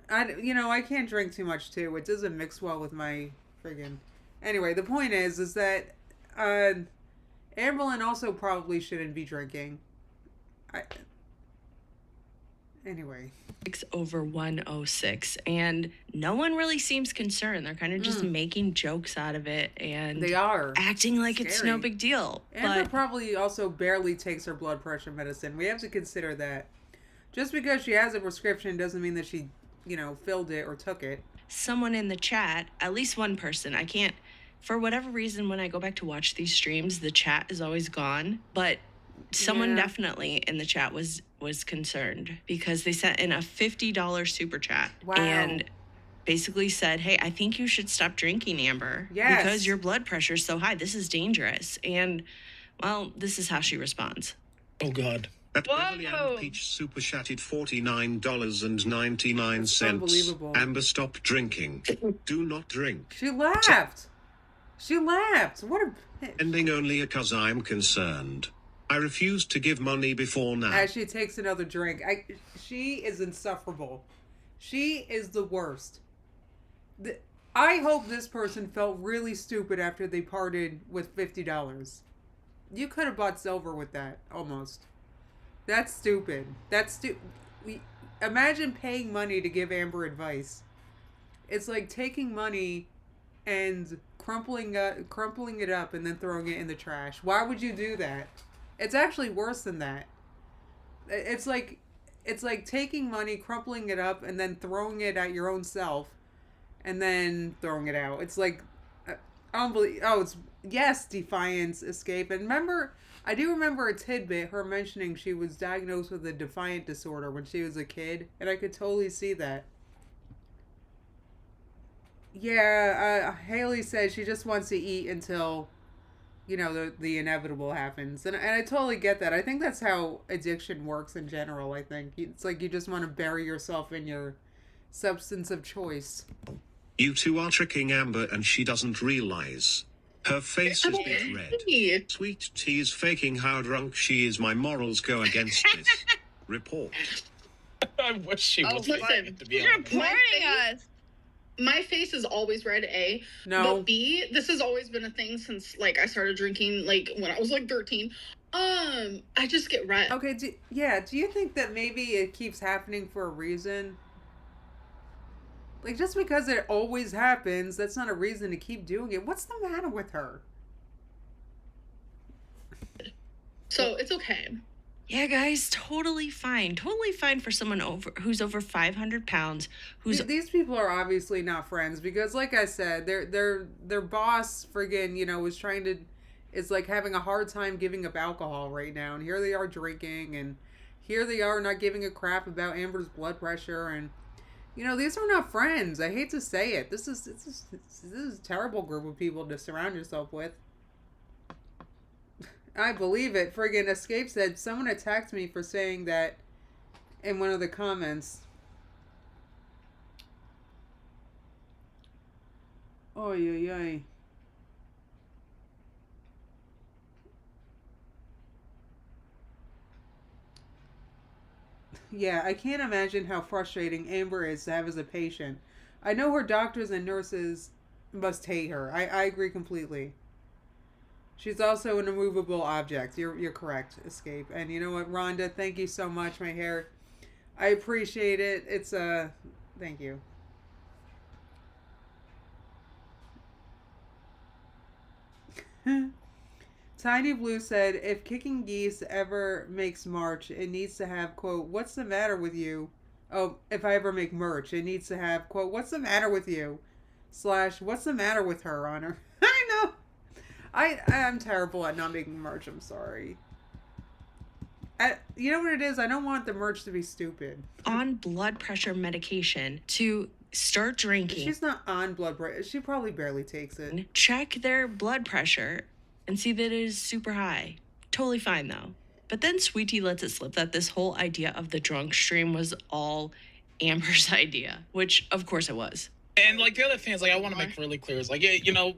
I can't drink too much too. It doesn't mix well with my friggin'. Anyway, the point is that Amberlynn also probably shouldn't be drinking. Anyway. Over 106, and no one really seems concerned. They're kind of just making jokes out of it, and they are acting like it's no big deal. Amber probably also barely takes her blood pressure medicine. We have to consider that. Just because she has a prescription doesn't mean that she, filled it or took it. Someone in the chat, at least one person, I can't, for whatever reason, when I go back to watch these streams, the chat is always gone, but someone definitely in the chat was concerned because they sent in a $50 super chat and basically said, hey, I think you should stop drinking, Amber, because your blood pressure is so high. This is dangerous. And, well, this is how she responds. Oh, God. At Beverly Ann Peach super chatted $49.99. Unbelievable. Amber, stop drinking. Do not drink. She laughed. What a bitch. Ending only because I'm concerned. I refuse to give money before now. As she takes another drink. She is insufferable. She is the worst. I hope this person felt really stupid after they parted with $50. You could have bought silver with that, almost. That's stupid. Imagine paying money to give Amber advice. It's like taking money and crumpling it up and then throwing it in the trash. Why would you do that? It's actually worse than that. It's like taking money, crumpling it up, and then throwing it at your own self, and then throwing it out. It's like, unbelievable. Oh, it's Defiance Escape. And I do remember a tidbit, her mentioning she was diagnosed with a defiant disorder when she was a kid, and I could totally see that. Yeah, Haley says she just wants to eat until, the inevitable happens. And I totally get that. I think that's how addiction works in general, I think. It's like you just want to bury yourself in your substance of choice. You two are tricking Amber and she doesn't realize. Her face is bit red. Sweet tea is faking how drunk she is. My morals go against this. Report. I wish she was listen, faking, to be He's honest. reporting us. My face is always red, A. No. But B, this has always been a thing since, like, I started drinking, like, when I was, like, 13. I just get red. Okay, do you think that maybe it keeps happening for a reason? Like, just because it always happens, that's not a reason to keep doing it. What's the matter with her? So, it's okay. Yeah, guys, totally fine. Totally fine for someone who's over 500 pounds. These people are obviously not friends because, like I said, their boss friggin', was trying to, is like having a hard time giving up alcohol right now, and here they are drinking, and here they are not giving a crap about Amber's blood pressure, and these are not friends. I hate to say it. This is a terrible group of people to surround yourself with. I believe it. Friggin' Escape said, someone attacked me for saying that in one of the comments. Oy, oy, oy. Yeah, I can't imagine how frustrating Amber is to have as a patient. I know her doctors and nurses must hate her. I agree completely. She's also an immovable object. You're correct, Escape. And you know what, Rhonda, thank you so much, my hair. I appreciate it. It's thank you. Tiny Blue said, if KickingGeese ever makes merch, it needs to have, quote, what's the matter with you? Oh, if I ever make merch, it needs to have, quote, what's the matter with you? / what's the matter with her, Honor? I know. I'm terrible at not making merch. I'm sorry. You know what it is? I don't want the merch to be stupid. On blood pressure medication to start drinking. She's not on blood pressure. She probably barely takes it. Check their blood pressure and see that it is super high. Totally fine, though. But then Sweetie lets it slip that this whole idea of the drunk stream was all Amber's idea, which, of course, it was. And, like, the other thing is, like, I want to make really clear is, like,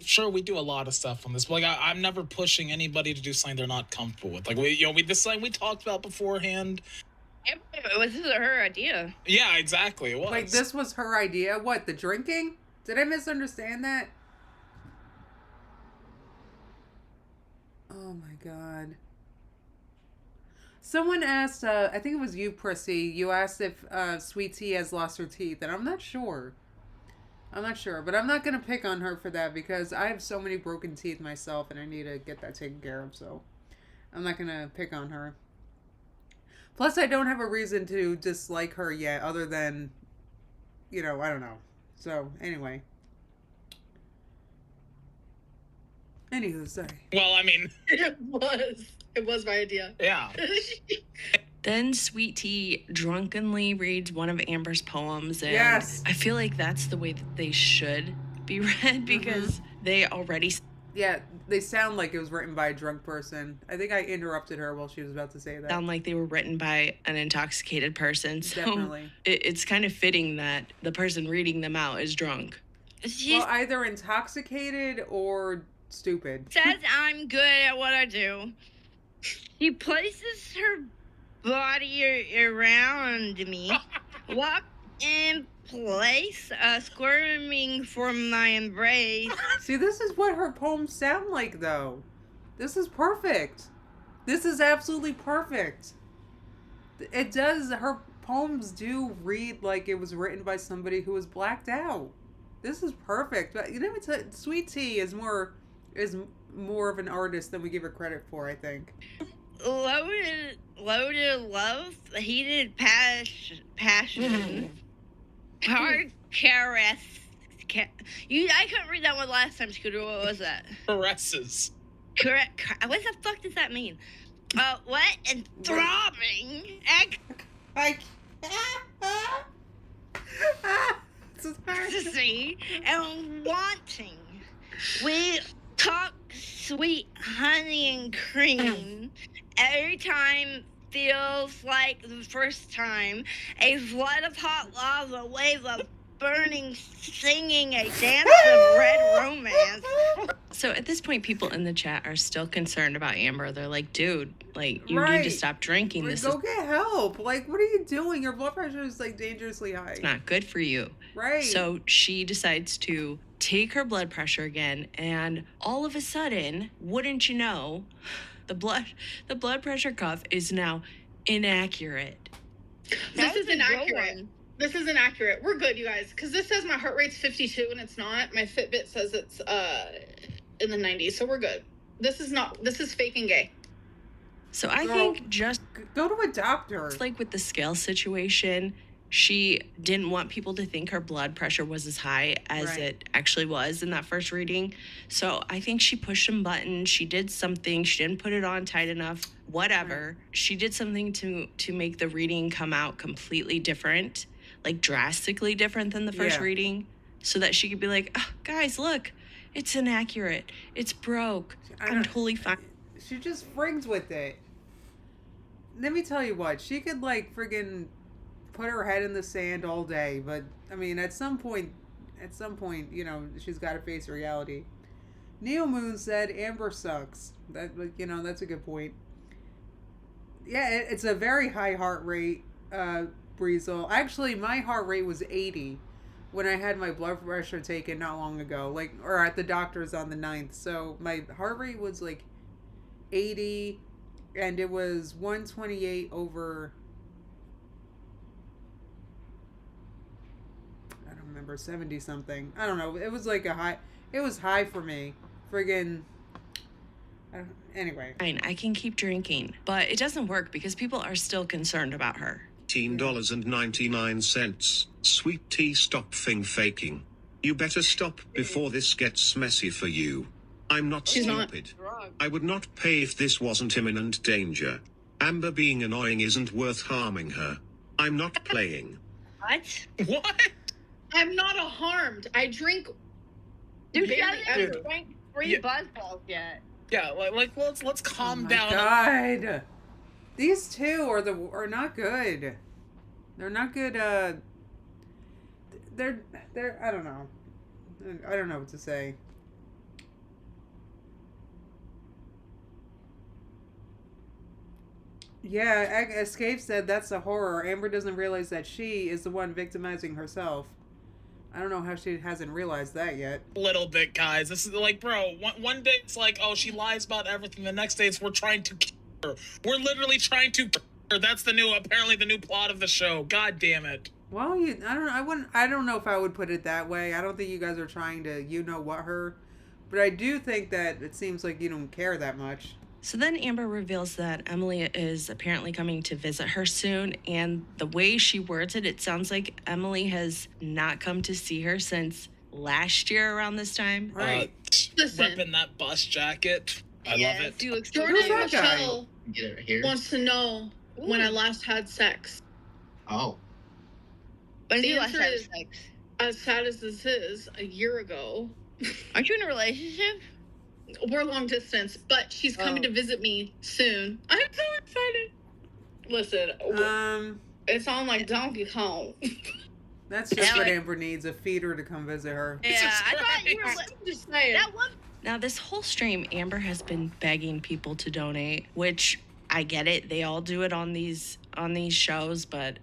sure, we do a lot of stuff on this, but, like, I'm never pushing anybody to do something they're not comfortable with. Like, this thing we talked about beforehand. This is her idea. Yeah, exactly. It was. Like, this was her idea? What, the drinking? Did I misunderstand that? Oh, my God. Someone asked, I think it was you, Prissy, you asked if Sweet Tea has lost her teeth, and I'm not sure. But I'm not going to pick on her for that because I have so many broken teeth myself and I need to get that taken care of, so I'm not going to pick on her. Plus, I don't have a reason to dislike her yet other than, I don't know. So, anyway. Anywho, sorry. Well, I mean... It was my idea. Yeah. Then Sweet Tea drunkenly reads one of Amber's poems, and yes. I feel like that's the way that they should be read because they already... Yeah, they sound like it was written by a drunk person. I think I interrupted her while she was about to say that. Sound like they were written by an intoxicated person. So definitely. It's kind of fitting that the person reading them out is drunk. Well, either intoxicated or stupid. Says I'm good at what I do. She places her body around me, walk in place, squirming for my embrace. See, this is what her poems sound like, though. This is perfect. This is absolutely perfect. It does, her poems do read like it was written by somebody who was blacked out. This is perfect. But Sweet Tea is more of an artist than we give her credit for, I think. Loaded love, heated passion, hard caress. I couldn't read that one last time, Scooter. What was that? Caresses. Correct. What the fuck does that mean? Wet and throbbing. Ecstasy and wanting. We talk sweet honey and cream. Every time feels like the first time. A flood of hot lava, a wave of burning, singing, a dance of red romance. So at this point, people in the chat are still concerned about Amber. They're like, dude, like, you need Right. to stop drinking. This Go is get help. Like, what are you doing? Your blood pressure is like dangerously high. not good for you. Right. So she decides to take her blood pressure again, and all of a sudden, wouldn't you know, the blood pressure cuff is now inaccurate. This is inaccurate. This is inaccurate. We're good, you guys, because this says my heart rate's 52 and it's not. My Fitbit says it's in the 90s, so we're good. This is fake and gay. So I Girl, think just go to a doctor. like with the scale situation, she didn't want people to think her blood pressure was as high as Right. it actually was in that first reading. So I think she pushed some buttons. She did something. She didn't put it on tight enough. Whatever. She did something to make the reading come out completely different, like drastically different than the first Yeah. reading, so that she could be like, oh, guys, look, it's inaccurate. It's broke. I'm totally fine. She just frings with it. Let me tell you what, she could like friggin' put her head in the sand all day, but I mean, at some point, you know, she's got to face reality. Neo Moon said Amber sucks. That, you know, that's a good point. Yeah, it's a very high heart rate, Breezel. Actually, my heart rate was 80 when I had my blood pressure taken not long ago, like, or at the doctor's on the 9th. So my heart rate was like 80, and it was 128 over, I don't remember, 70 something. I don't know. It was like it was high for me. Friggin', anyway. Fine, I can keep drinking, but it doesn't work because people are still concerned about her. $18.99. Sweet tea, stop faking. You better stop before this gets messy for you. I'm not She's not. stupid. I would not pay if this wasn't imminent danger. Amber being annoying isn't worth harming her. I'm not playing. What? What? I'm not harmed. I drink. Dude, she barely hasn't ever. drank 3 Yeah. buzz balls yet. Yeah, let's Oh calm my down. God. These two are not good. They're not good. They're I don't know. I don't know what to say. Yeah, Escape said that's a horror. Amber doesn't realize that she is the one victimizing herself. I don't know how she hasn't realized that yet. Little bit, guys. This is like, bro, one day it's like, oh, she lies about everything. The next day it's we're trying to kill her. We're literally trying to kill her. That's apparently the new plot of the show. God damn it. Well, I don't know if I would put it that way. I don't think you guys are trying to, you know what, her. But I do think that it seems like you don't care that much. So then Amber reveals that Emily is apparently coming to visit her soon, and the way she words it, it sounds like Emily has not come to see her since last year around this time. Right. Listen. Repping that bus jacket. I love it. Felix, Jordan Who's that guy? Michelle Get it here. wants to know when I last had sex. Oh. when did the you last answer have is- sex? As sad as this is, a year ago. Aren't you in a relationship? We're long distance, but she's coming Oh. to visit me soon. I'm so excited. Listen, it's on like Donkey Kong. That's just Yeah, what like- Amber needs, a feeder to come visit her. Yeah, Jesus I thought you were. Christ. I'm just saying. That one. Now, this whole stream, Amber has been begging people to donate, which I get it. They all do it on these shows, but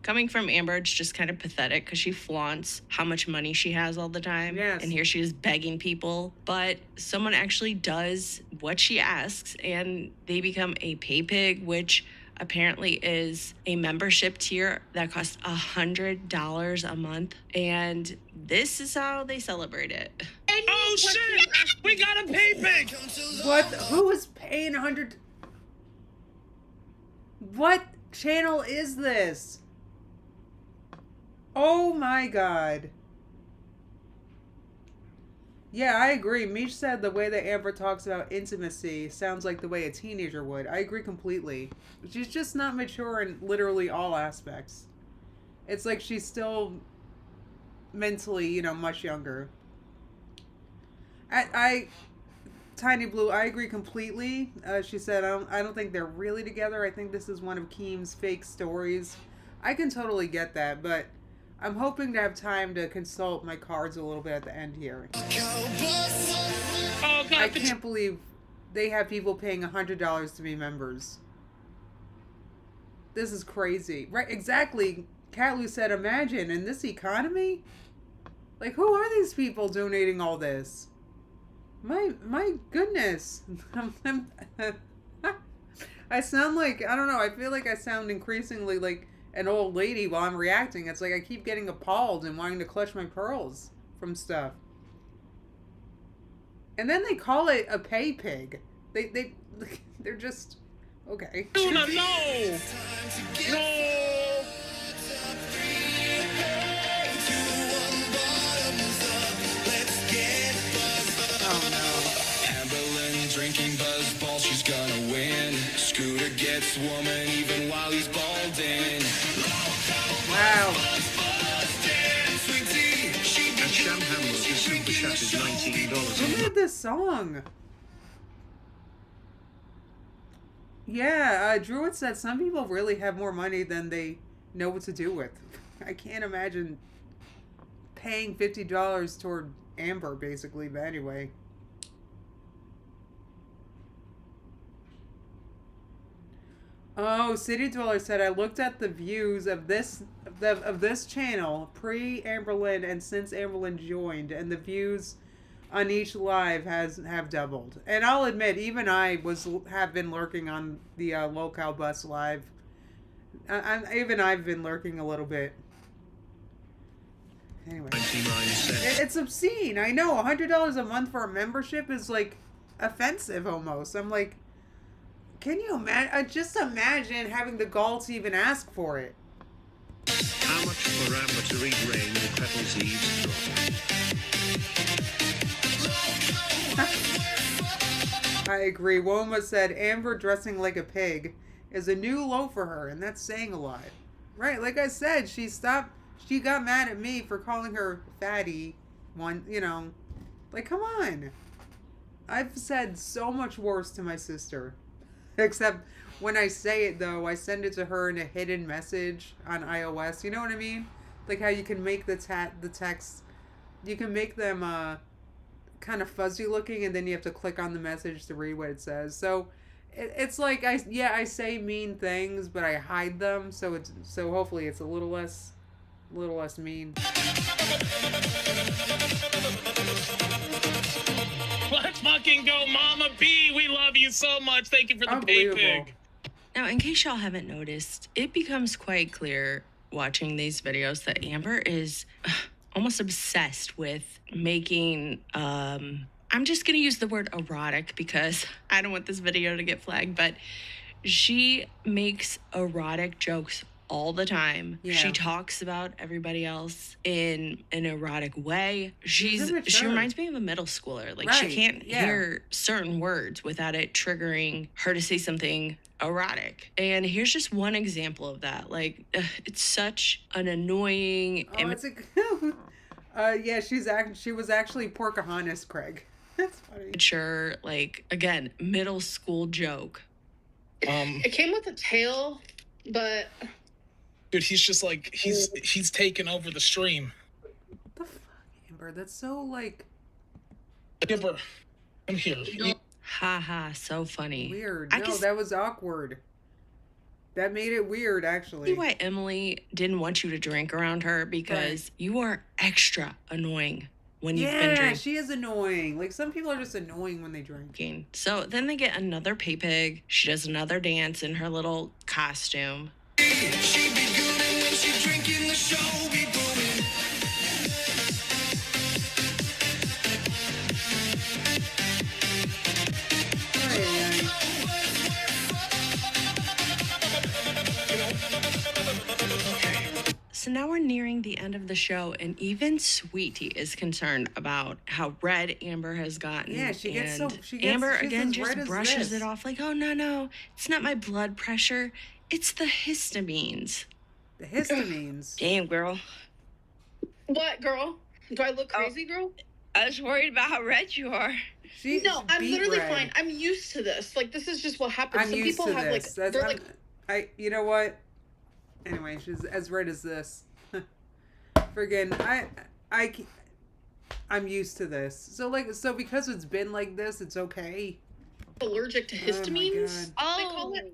coming from Amber, it's just kind of pathetic because she flaunts how much money she has all the time. Yes. And here she is begging people. But someone actually does what she asks, and they become a pay pig, which apparently is a membership tier that costs $100 a month. And this is how they celebrate it. Oh shit! We got a pay pig! What? Who is paying 100? What channel is this? Oh my God. Yeah, I agree. Mish said the way that Amber talks about intimacy sounds like the way a teenager would. I agree completely. She's just not mature in literally all aspects. It's like she's still mentally, much younger. I Tiny Blue, I agree completely. She said, I don't think they're really together. I think this is one of Keem's fake stories. I can totally get that, but I'm hoping to have time to consult my cards a little bit at the end here. Oh, God. I can't believe they have people paying $100 to be members. This is crazy. Right, exactly. Catlu said, imagine, in this economy? Like, who are these people donating all this? My goodness. I sound like, I don't know, I feel like I sound increasingly like an old lady while I'm reacting. It's like I keep getting appalled and wanting to clutch my pearls from stuff. And then they call it a pay pig. They're just okay. No. Oh no. Amberlynn drinking buzz ball, she's gonna win. Scooter gets woman even while he's balding. Wow. And Sham Hamburger's super chat is $19. Who made this song? Yeah, Druid said some people really have more money than they know what to do with. I can't imagine paying $50 toward Amber, basically, but anyway. Oh, City Dweller said, I looked at the views of this channel pre-Amberlynn and since Amberlynn joined, and the views on each live have doubled. And I'll admit, even I have been lurking on the Locale Bus live. Even I've been lurking a little bit. Anyway, 99 cents. it's obscene. I know, $100 a month for a membership is like offensive almost. I'm like, can you imagine? Just imagine having the gall to even ask for it. How much for Amber to read Rain or Petals eavesdrop? I agree. Woma said Amber dressing like a pig is a new low for her, and that's saying a lot. Right, like I said, she got mad at me for calling her fatty like, come on. I've said so much worse to my sister. Except when I say it, though, I send it to her in a hidden message on iOS. You know what I mean? Like how you can make the text, you can make them kind of fuzzy looking, and then you have to click on the message to read what it says. So it's like I say mean things, but I hide them. So hopefully it's a little less mean. Let's fucking go, Mama B. We love you so much. Thank you for the pay pig. Now, in case y'all haven't noticed, it becomes quite clear watching these videos that Amber is almost obsessed with making, I'm just going to use the word erotic because I don't want this video to get flagged, but she makes erotic jokes all the time. Yeah. She talks about everybody else in an erotic way. She reminds me of a middle schooler. Like, right. She can't hear certain words without it triggering her to say something erotic. And here's just one example of that. Like, it's such an annoying... yeah, she was actually Pocahontas, Craig. That's funny. Sure, like, again, middle school joke. It came with a tail, but... Dude, he's just like, he's taken over the stream. What the fuck, Amber? That's so, like... Amber, I'm here. Ha, so funny. Weird. That was awkward. That made it weird, actually. See why Emily didn't want you to drink around her? Because you are extra annoying when you've been drinking. Yeah, she is annoying. Like, some people are just annoying when they drink. So then they get another pay pig. She does another dance in her little costume. She be gooning when she drinking, the show be booming. So now we're nearing the end of the show, and even Sweetie is concerned about how red Amber has gotten. Yeah, Amber again just brushes it off like, oh, no, it's not my blood pressure. It's the histamines. The histamines? Damn, girl. What, girl? Do I look crazy, girl? I was worried about how red you are. She's No, I'm beet literally red. fine. I'm used to this. Like, this is just what happens. I'm Some used people to have this. like, they're like, you know what? Anyway, she's as red as this. Friggin', I'm used to this. So because it's been like this, it's okay. allergic to Oh my histamines. God. They call Oh, it.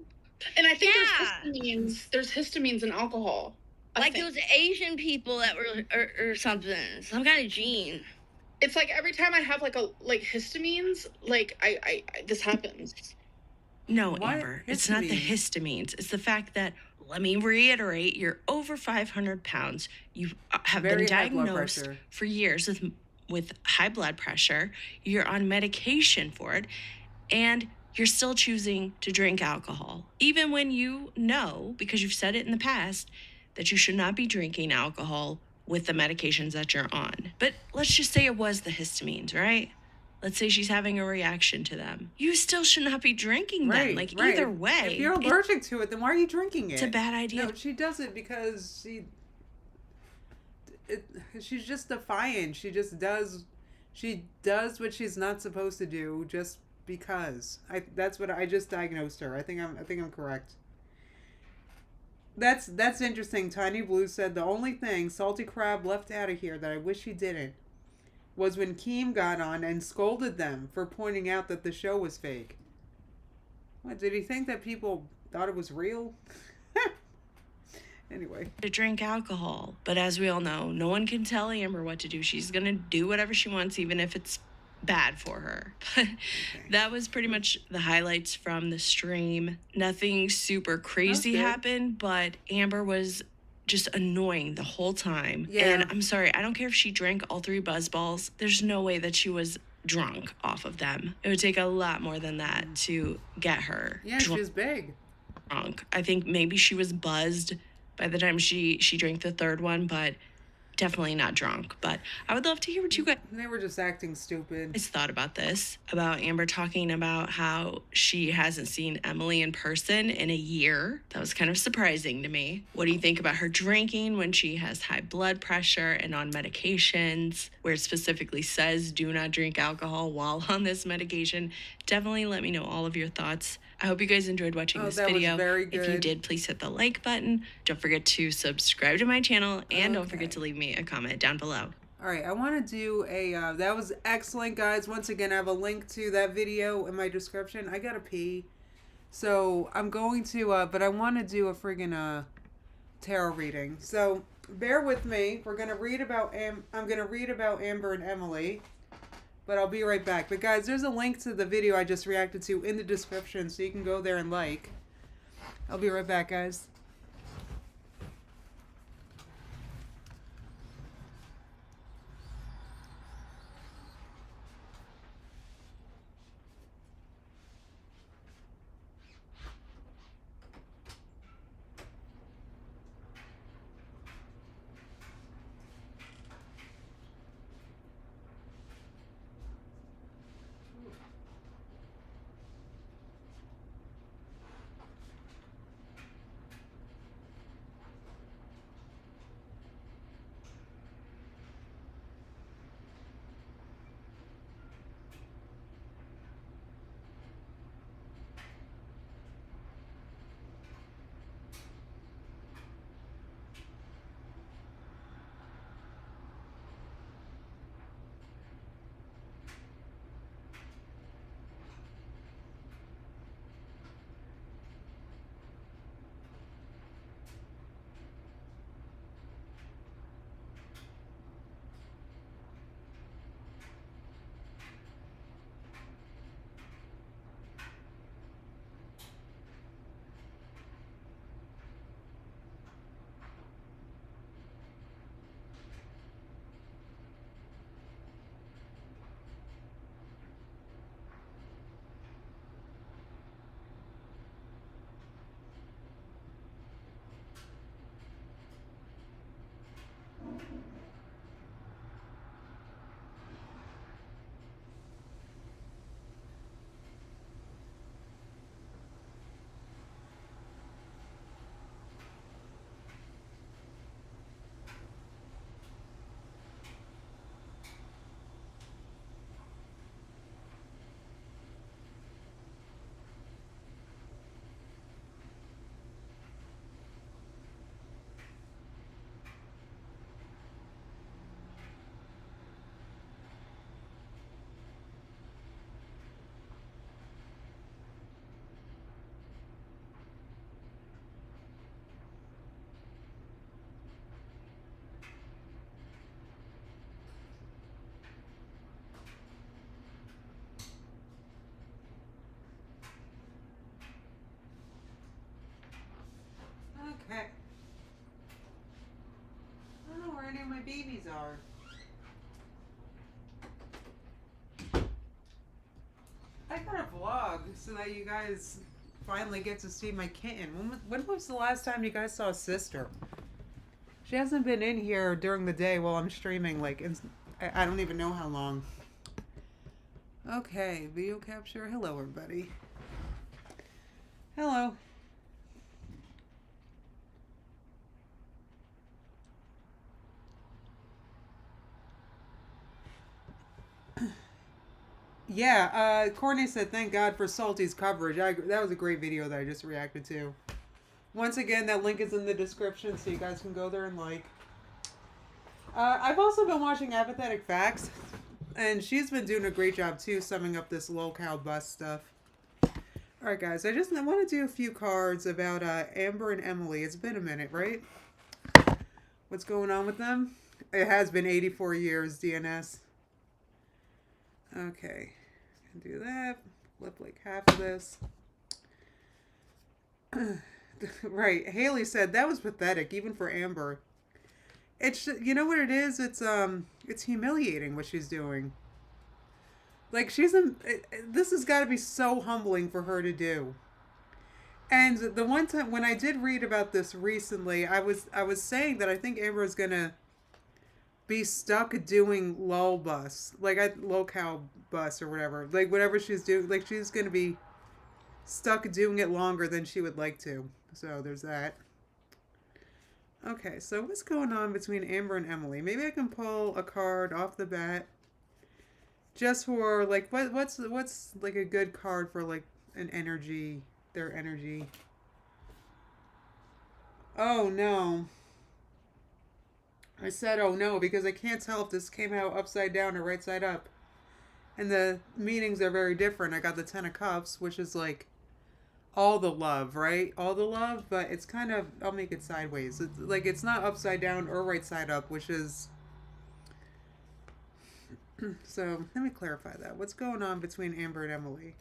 And I think yeah. there's histamines in alcohol. I Like think. those Asian people that were, or something. Some kind of gene. It's like every time I have like histamines, like I this happens. No, What? Amber, it's not the histamines. It's the fact that, let me reiterate, you're over 500 pounds. You have Very been high blood diagnosed pressure. for years with high blood pressure. You're on medication for it, and you're still choosing to drink alcohol, even when you know, because you've said it in the past, that you should not be drinking alcohol with the medications that you're on. But let's just say it was the histamines, right? Let's say she's having a reaction to them. You still should not be drinking them. Like, either way. If you're allergic to it, then why are you drinking it? It's a bad idea. No, she does it because she's just defiant. She does what she's not supposed to do just because. That's what I just diagnosed her. I think I'm correct. That's interesting. Tiny Blue said the only thing Salty Crab left out of here that I wish he didn't was when Keem got on and scolded them for pointing out that the show was fake. What, did he think that people thought it was real? Anyway. To drink alcohol. But as we all know, no one can tell Amber what to do. She's going to do whatever she wants, even if it's bad for her. But that was pretty much the highlights from the stream. Nothing super crazy happened, but Amber was just annoying the whole time. Yeah. And I'm sorry, I don't care if she drank all 3 buzz balls. There's no way that she was drunk off of them. It would take a lot more than that to get her she's big. drunk. I think maybe she was buzzed by the time she drank the 3rd one, but definitely not drunk. But I would love to hear what you guys They were just acting stupid. thought about this, about Amber talking about how she hasn't seen Emily in person in a year. That was kind of surprising to me. What do you think about her drinking when she has high blood pressure and on medications, where it specifically says do not drink alcohol while on this medication? Definitely let me know all of your thoughts. I hope you guys enjoyed watching this video. Was very good. If you did, please hit the like button. Don't forget to subscribe to my channel, and don't forget to leave me a comment down below. All right, I want to do a, that was excellent, guys. Once again, I have a link to that video in my description. I gotta pee. So, I'm going to, but I want to do a friggin', tarot reading. So, bear with me. We're going to read about, I'm going to read about Amber and Emily. But I'll be right back. But guys, there's a link to the video I just reacted to in the description, so you can go there and like. I'll be right back, guys. babies are. I got a vlog so that you guys finally get to see my kitten. When was the last time you guys saw Sister? She hasn't been in here during the day while I'm streaming, like, I don't even know how long. Okay, video capture. Hello, everybody. Hello. Yeah, Courtney said, thank God for Salty's coverage. That was a great video that I just reacted to. Once again, that link is in the description so you guys can go there and like. I've also been watching Apathetic Facts, and she's been doing a great job too summing up this locale bus stuff. Alright guys, I want to do a few cards about Amber and Emily. It's been a minute, right? What's going on with them? It has been 84 years, DNS. Okay, do that. Flip like half of this. Right, Haley said that was pathetic, even for Amber. It's, you know what it is? It's humiliating what she's doing. Like, this has got to be so humbling for her to do. And the one time when I did read about this recently, I was saying that I think Amber is gonna be stuck doing lol bus, like locale bus or whatever, like whatever she's doing, like she's gonna be stuck doing it longer than she would like to. So there's that. Okay, so what's going on between Amber and Emily? Maybe I can pull a card off the bat, just for like what's like a good card for like an energy, their energy. Oh no. I said, oh no, because I can't tell if this came out upside down or right side up. And the meanings are very different. I got the Ten of Cups, which is like all the love, right? All the love, but it's kind of, I'll make it sideways. It's like, it's not upside down or right side up, which is... So, let me clarify that. What's going on between Amber and Emily?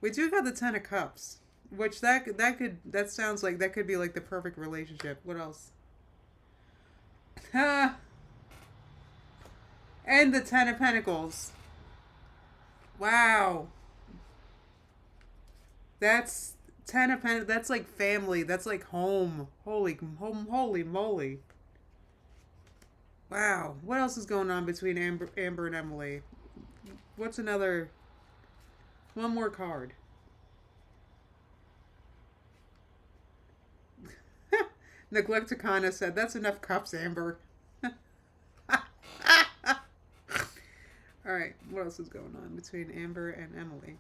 We do got the Ten of Cups, which that sounds like that could be like the perfect relationship. What else? And the Ten of Pentacles. Wow. That's Ten of Pentacles. That's like family. That's like home. Holy moly. Wow. What else is going on between Amber and Emily? What's another... One more card. Neglecticana said, that's enough cups, Amber. Alright, what else is going on between Amber and Emily?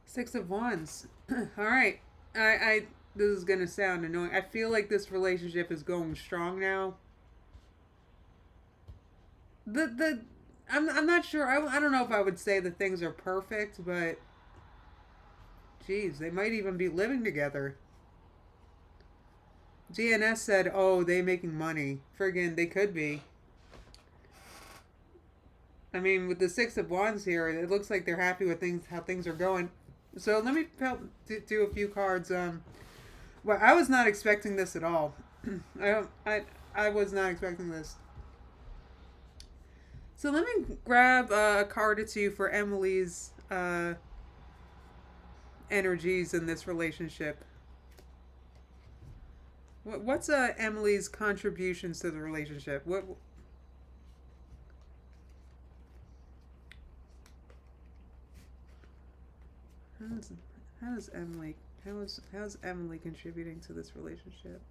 Six of Wands. Alright, this is gonna sound annoying. I feel like this relationship is going strong now. I'm not sure. I don't know if I would say that things are perfect, but geez, they might even be living together. GNS said, "Oh, they making money." Friggin', they could be. I mean, with the Six of Wands here, it looks like they're happy with how things are going. So let me do a few cards. Well, I was not expecting this at all. I was not expecting this. So let me grab a card or two for Emily's energies in this relationship. What's Emily's contributions to the relationship? How's Emily contributing to this relationship?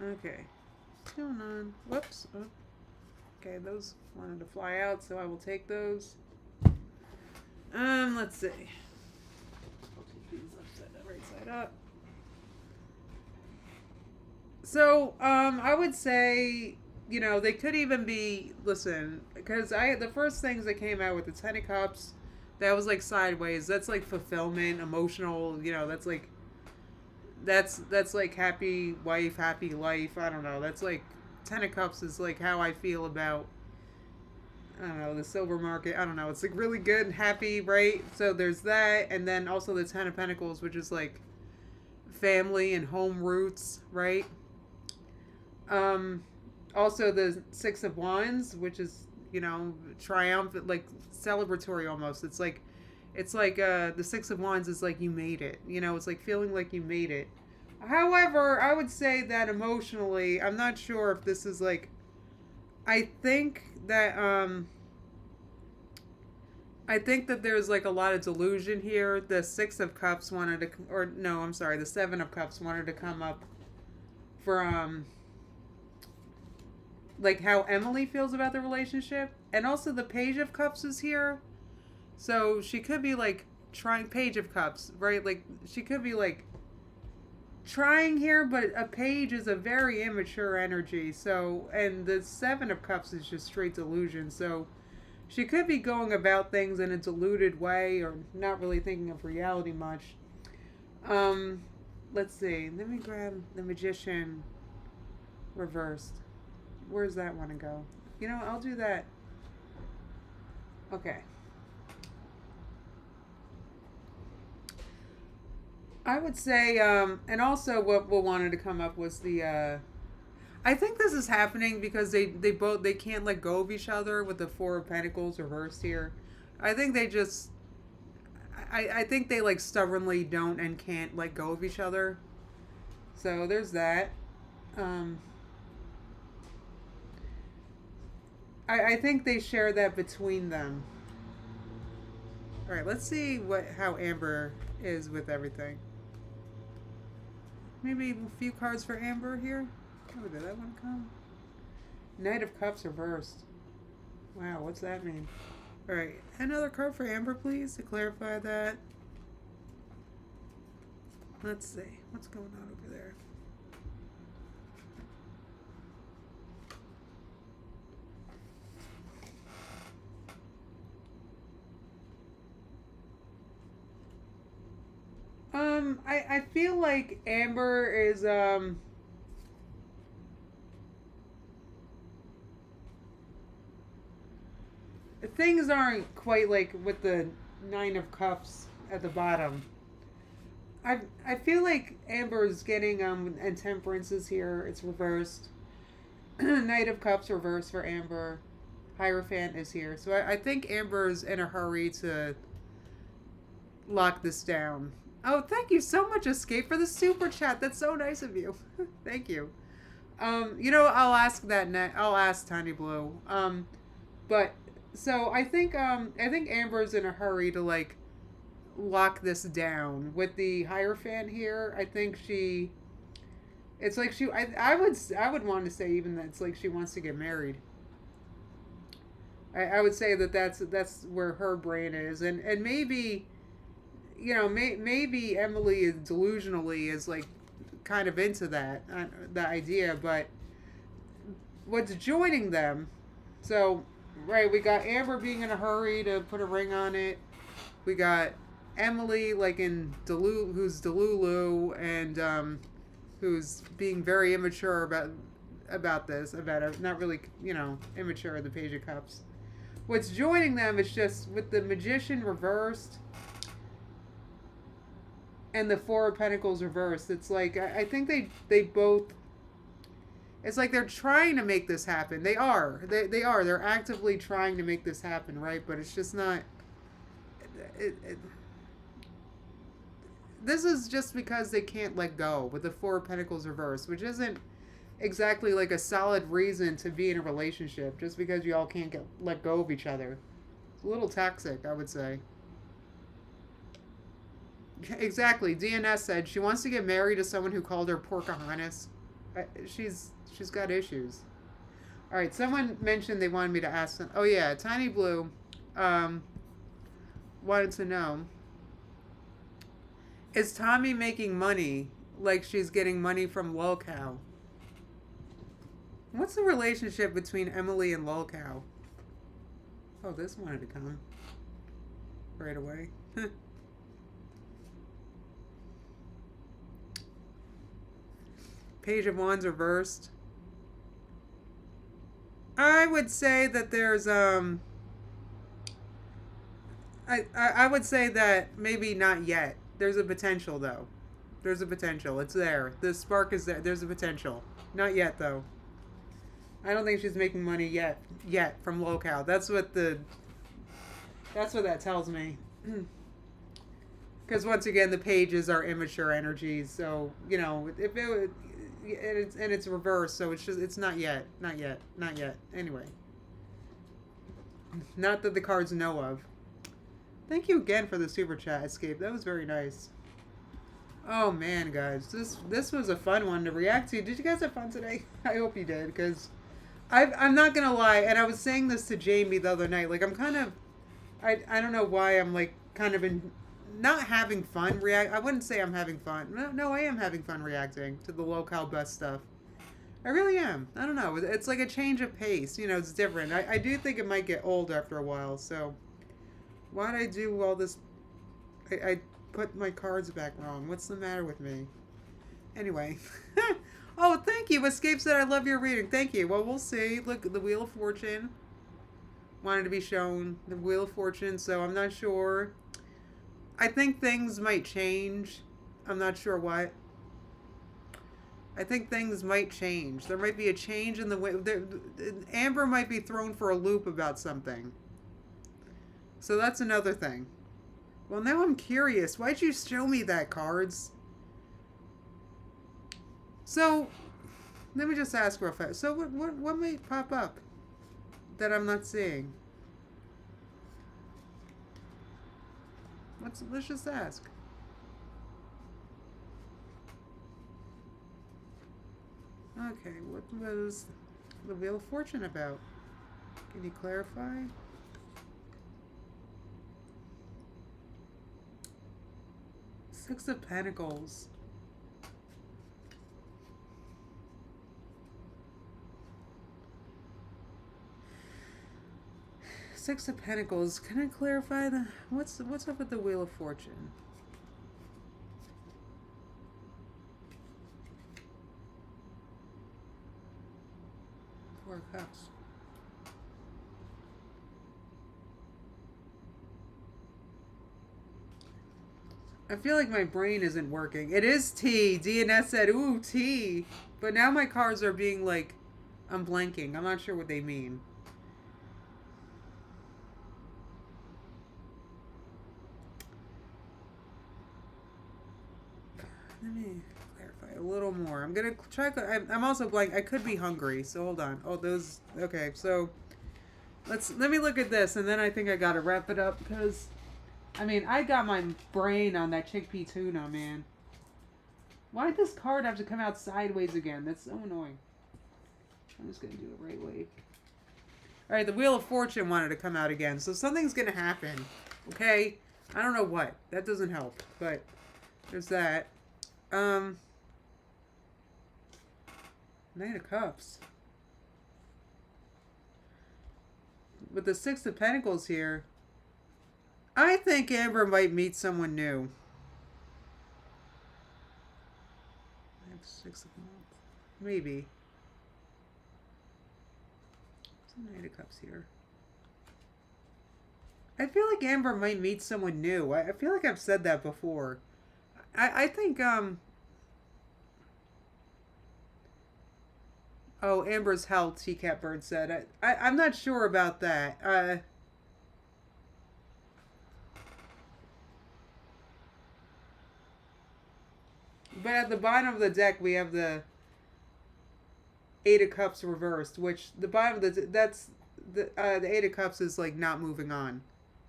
Okay, what's going on? Whoops. Oh. Okay, those wanted to fly out, so I will take those. Let's see. I'll take these right side up. So, I would say, they could even be, listen, because the first things that came out with the Ten of Cups, that was like sideways. That's like fulfillment, emotional, that's like happy wife, happy life. I don't know. That's like, Ten of Cups is like how I feel about, I don't know, the silver market. I don't know. It's like really good and happy, right? So there's that. And then also the Ten of Pentacles, which is like family and home roots, right? Also the Six of Wands, which is, triumphant, like celebratory almost. It's like the Six of Wands is like you made it. It's like feeling like you made it. However, I would say that emotionally, I'm not sure if this is like, I think that there's like a lot of delusion here. The Six of Cups wanted to, or no, I'm sorry, the Seven of Cups wanted to come up for like how Emily feels about the relationship, and also the Page of Cups is here, so she could be like trying, Page of Cups, right? Like she could be like trying here, but a page is a very immature energy. So, and the Seven of Cups is just straight delusion. So she could be going about things in a deluded way or not really thinking of reality much. Let's see. Let me grab the Magician reversed. Where's that want to go? I'll do that. Okay. I would say, and also what wanted to come up was the, I think this is happening because they can't let go of each other with the Four of Pentacles reversed here. I think they just, I think they like stubbornly don't and can't let go of each other. So there's that. I think they share that between them. All right, let's see how Amber is with everything. Maybe a few cards for Amber here. Oh, did that one come? Knight of Cups reversed. Wow, what's that mean? All right, another card for Amber, please, to clarify that. Let's see what's going on over there. I feel like Amber is, things aren't quite like with the Nine of Cups at the bottom. I feel like Amber is getting, and Temperance is here, it's reversed. Knight of Cups reversed for Amber. Hierophant is here. So I think Amber's in a hurry to lock this down. Oh, thank you so much, Escape, for the super chat. That's so nice of you. Thank you. I'll ask that I'll ask Tiny Blue. But so I think Amber's in a hurry to like lock this down with the Hierophant here. I think it's like I would want to say even that it's like she wants to get married. I would say that's where her brain is, and maybe, maybe Emily is delusionally is like kind of into that idea, but what's joining them? So, right, we got Amber being in a hurry to put a ring on it. We got Emily like who's Delulu and who's being very immature about this, not really, immature, the Page of Cups. What's joining them is just with the Magician reversed and the Four of Pentacles reversed. It's like, I think they both, it's like they're trying to make this happen. They are. They're actively trying to make this happen, right? But it's just not, this is just because they can't let go with the Four of Pentacles reversed, which isn't exactly like a solid reason to be in a relationship, just because you all can't let go of each other. It's a little toxic, I would say. Exactly. DNS said she wants to get married to someone who called her Pocahontas. She's got issues. All right, someone mentioned they wanted me to ask them. Oh yeah, Tiny Blue wanted to know, is Tommy making money like she's getting money from Lolcow? What's the relationship between Emily and Lolcow? Oh, this wanted to come right away. Page of Wands reversed. I would say that there's I would say that maybe not yet. There's a potential though. There's a potential. It's there. The spark is there. There's a potential. Not yet though. I don't think she's making money yet from Lolcow. That's what that tells me. Because once again, the pages are immature energies. So, you know, if it and it's reversed, so it's not yet. Anyway. Not that the cards know of. Thank you again for the super chat, Escape. That was very nice. Oh man, guys, this was a fun one to react to. Did you guys have fun today? I hope you did, because I'm not gonna lie, and I was saying this to Jamie the other night. Like, I'm kind of, I don't know why I'm like kind of in not having fun I wouldn't say I'm having fun. No, I am having fun reacting to the local best stuff. I really am. I don't know. It's like a change of pace. You know, it's different. I do think it might get old after a while. So why'd I do all this? I put my cards back wrong. What's the matter with me? Anyway. Oh, thank you. Escape said I love your reading. Thank you. Well, we'll see. Look, the Wheel of Fortune wanted to be shown. The Wheel of Fortune, so I'm not sure. I think things might change. I'm not sure what. I think things might change. There might be a change in the way. Amber might be thrown for a loop about something. So that's another thing. Well, now I'm curious. Why'd you show me that, cards? So, let me just ask real fast. So, what might pop up that I'm not seeing? Let's just ask. Okay, what was the Wheel of Fortune about? Can you clarify? Six of Pentacles. Six of Pentacles. Can I clarify the what's up with the Wheel of Fortune? Four of Cups. I feel like my brain isn't working. It is T. DNS said, ooh, T. But now my cards are being like, I'm blanking. I'm not sure what they mean. Let me clarify a little more. I'm gonna try. I'm also blank. I could be hungry, so hold on. Oh, those. Okay, so let me look at this, and then I think I gotta wrap it up because, I mean, I got my brain on that chickpea tuna, man. Why did this card have to come out sideways again? That's so annoying. I'm just gonna do it right way. All right, the Wheel of Fortune wanted to come out again, so something's gonna happen. Okay, I don't know what. That doesn't help, but there's that. Knight of Cups. With the Six of Pentacles here, I think Amber might meet someone new. I have Six of Cups. Maybe. What's the Knight of Cups here? I feel like Amber might meet someone new. I feel like I've said that before. I think, oh, Amber's health, Teacat Bird said. I'm not sure about that. But at the bottom of the deck, we have the Eight of Cups reversed, which the bottom of the Eight of Cups is like not moving on.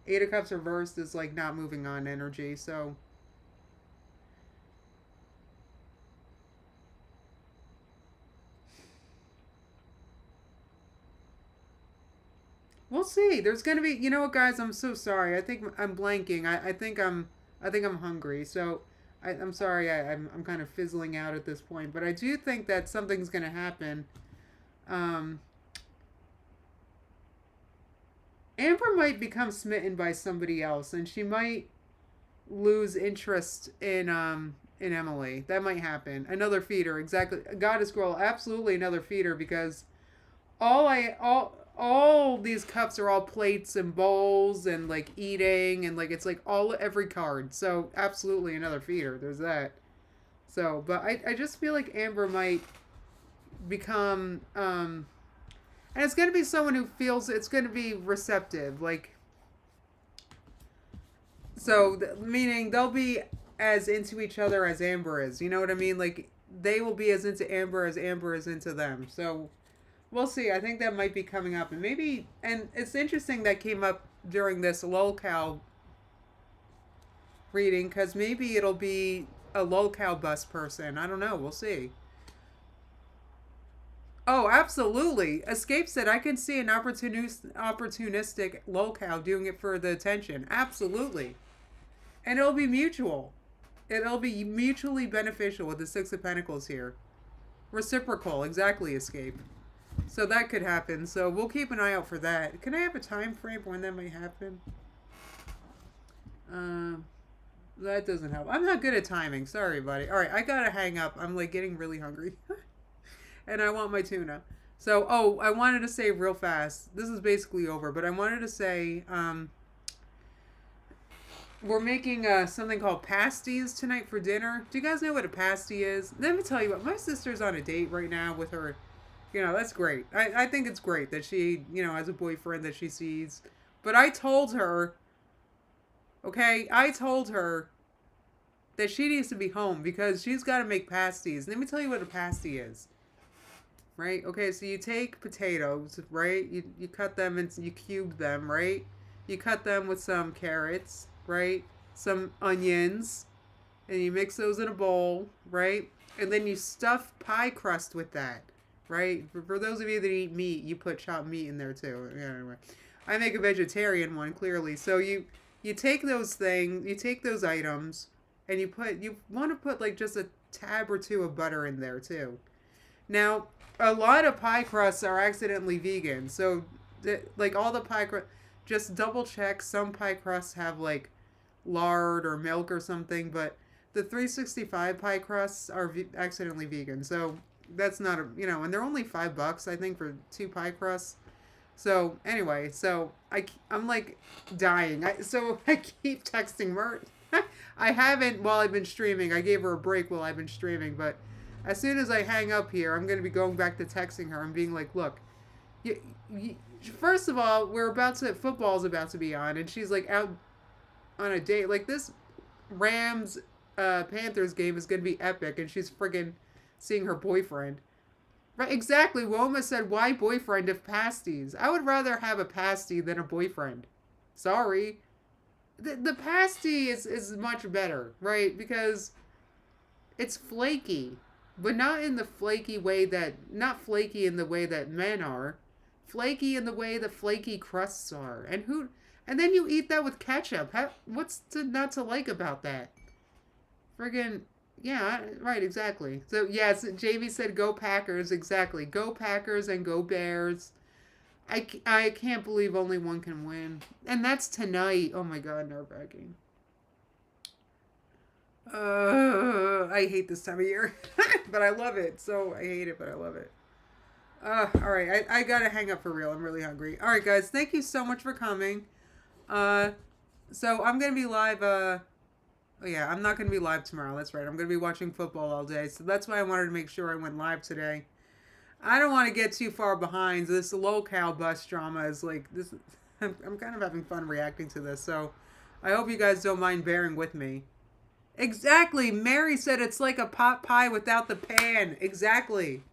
Eight of Cups reversed is like not moving on energy, so. We'll see. There's gonna be, you know what, guys? I'm so sorry. I think I'm blanking. I think I'm hungry. So I'm sorry. I'm kind of fizzling out at this point. But I do think that something's gonna happen. Amber might become smitten by somebody else, and she might lose interest in Emily. That might happen. Another feeder, exactly. Goddess Girl, absolutely another feeder, because all these cups are all plates and bowls and like eating, and like it's like every card. So absolutely another feeder. There's that. So, but I just feel like Amber might become and it's going to be someone who feels it's going to be receptive, like, so meaning they'll be as into each other as Amber is. You know what I mean? Like, they will be as into Amber as Amber is into them. So we'll see. I think that might be coming up, and maybe, and it's interesting that came up during this lolcow reading, because maybe it'll be a lolcow bus person. I don't know. We'll see. Oh, absolutely. Escape said, I can see an opportunistic lolcow doing it for the attention. Absolutely. And it'll be mutual. It'll be mutually beneficial with the Six of Pentacles here. Reciprocal, exactly, Escape. So that could happen. So we'll keep an eye out for that. Can I have a time frame for when that might happen? That doesn't help. I'm not good at timing. Sorry, buddy. All right, I gotta hang up. I'm like getting really hungry. And I want my tuna. So, oh, I wanted to say real fast. This is basically over, but I wanted to say, we're making something called pasties tonight for dinner. Do you guys know what a pasty is? Let me tell you what, my sister's on a date right now with her. You know, that's great. I think it's great that she, you know, has a boyfriend that she sees. But I told her, okay, I told her that she needs to be home because she's got to make pasties. Let me tell you what a pasty is. Right? Okay, so you take potatoes, right? You cut them and you cube them, right? You cut them with some carrots, right? Some onions, and you mix those in a bowl, right? And then you stuff pie crust with that, right? For those of you that eat meat, you put chopped meat in there too. Yeah, anyway. I make a vegetarian one, clearly. So you take those things, you take those items, and you want to put like just a tab or two of butter in there too. Now, a lot of pie crusts are accidentally vegan. So, like all the pie crust, just double check. Some pie crusts have like lard or milk or something, but the 365 pie crusts are accidentally vegan. So that's not and they're only $5, I think, for 2 pie crusts. So anyway, so I'm like dying. So I keep texting Mert. I haven't while I've been streaming. I gave her a break while I've been streaming, but as soon as I hang up here, I'm going to be going back to texting her and being like, look, first of all, football's about to be on, and she's like out on a date. Like, this Rams Panthers game is going to be epic, and she's friggin' seeing her boyfriend. Right, exactly. Woma said, why boyfriend if pasties? I would rather have a pasty than a boyfriend. Sorry. The pasty is much better, right? Because it's flaky. But not in the flaky way not flaky in the way that men are. Flaky in the way that flaky crusts are. And then you eat that with ketchup. What's not to like about that? Friggin', yeah, right, exactly. So, yes, JV said go Packers, exactly. Go Packers and go Bears. I can't believe only one can win. And that's tonight. Oh my God, nerve-wracking. I hate this time of year, but I love it. So I hate it, but I love it. All right, I gotta hang up for real. I'm really hungry. All right, guys, thank you so much for coming. So I'm gonna be live. Oh yeah, I'm not gonna be live tomorrow. That's right. I'm gonna be watching football all day. So that's why I wanted to make sure I went live today. I don't want to get too far behind. This lolcow bus drama is like this. I'm kind of having fun reacting to this. So I hope you guys don't mind bearing with me. Exactly. Mary said it's like a pot pie without the pan. Exactly.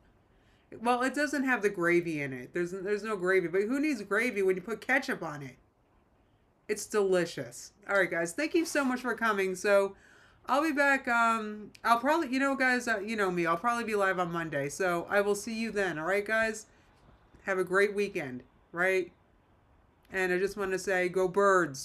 Well, it doesn't have the gravy in it. There's no gravy. But who needs gravy when you put ketchup on it? It's delicious. All right, guys. Thank you so much for coming. So I'll be back. I'll probably, guys, you know me. I'll probably be live on Monday. So I will see you then. All right, guys? Have a great weekend, right? And I just want to say, go Birds.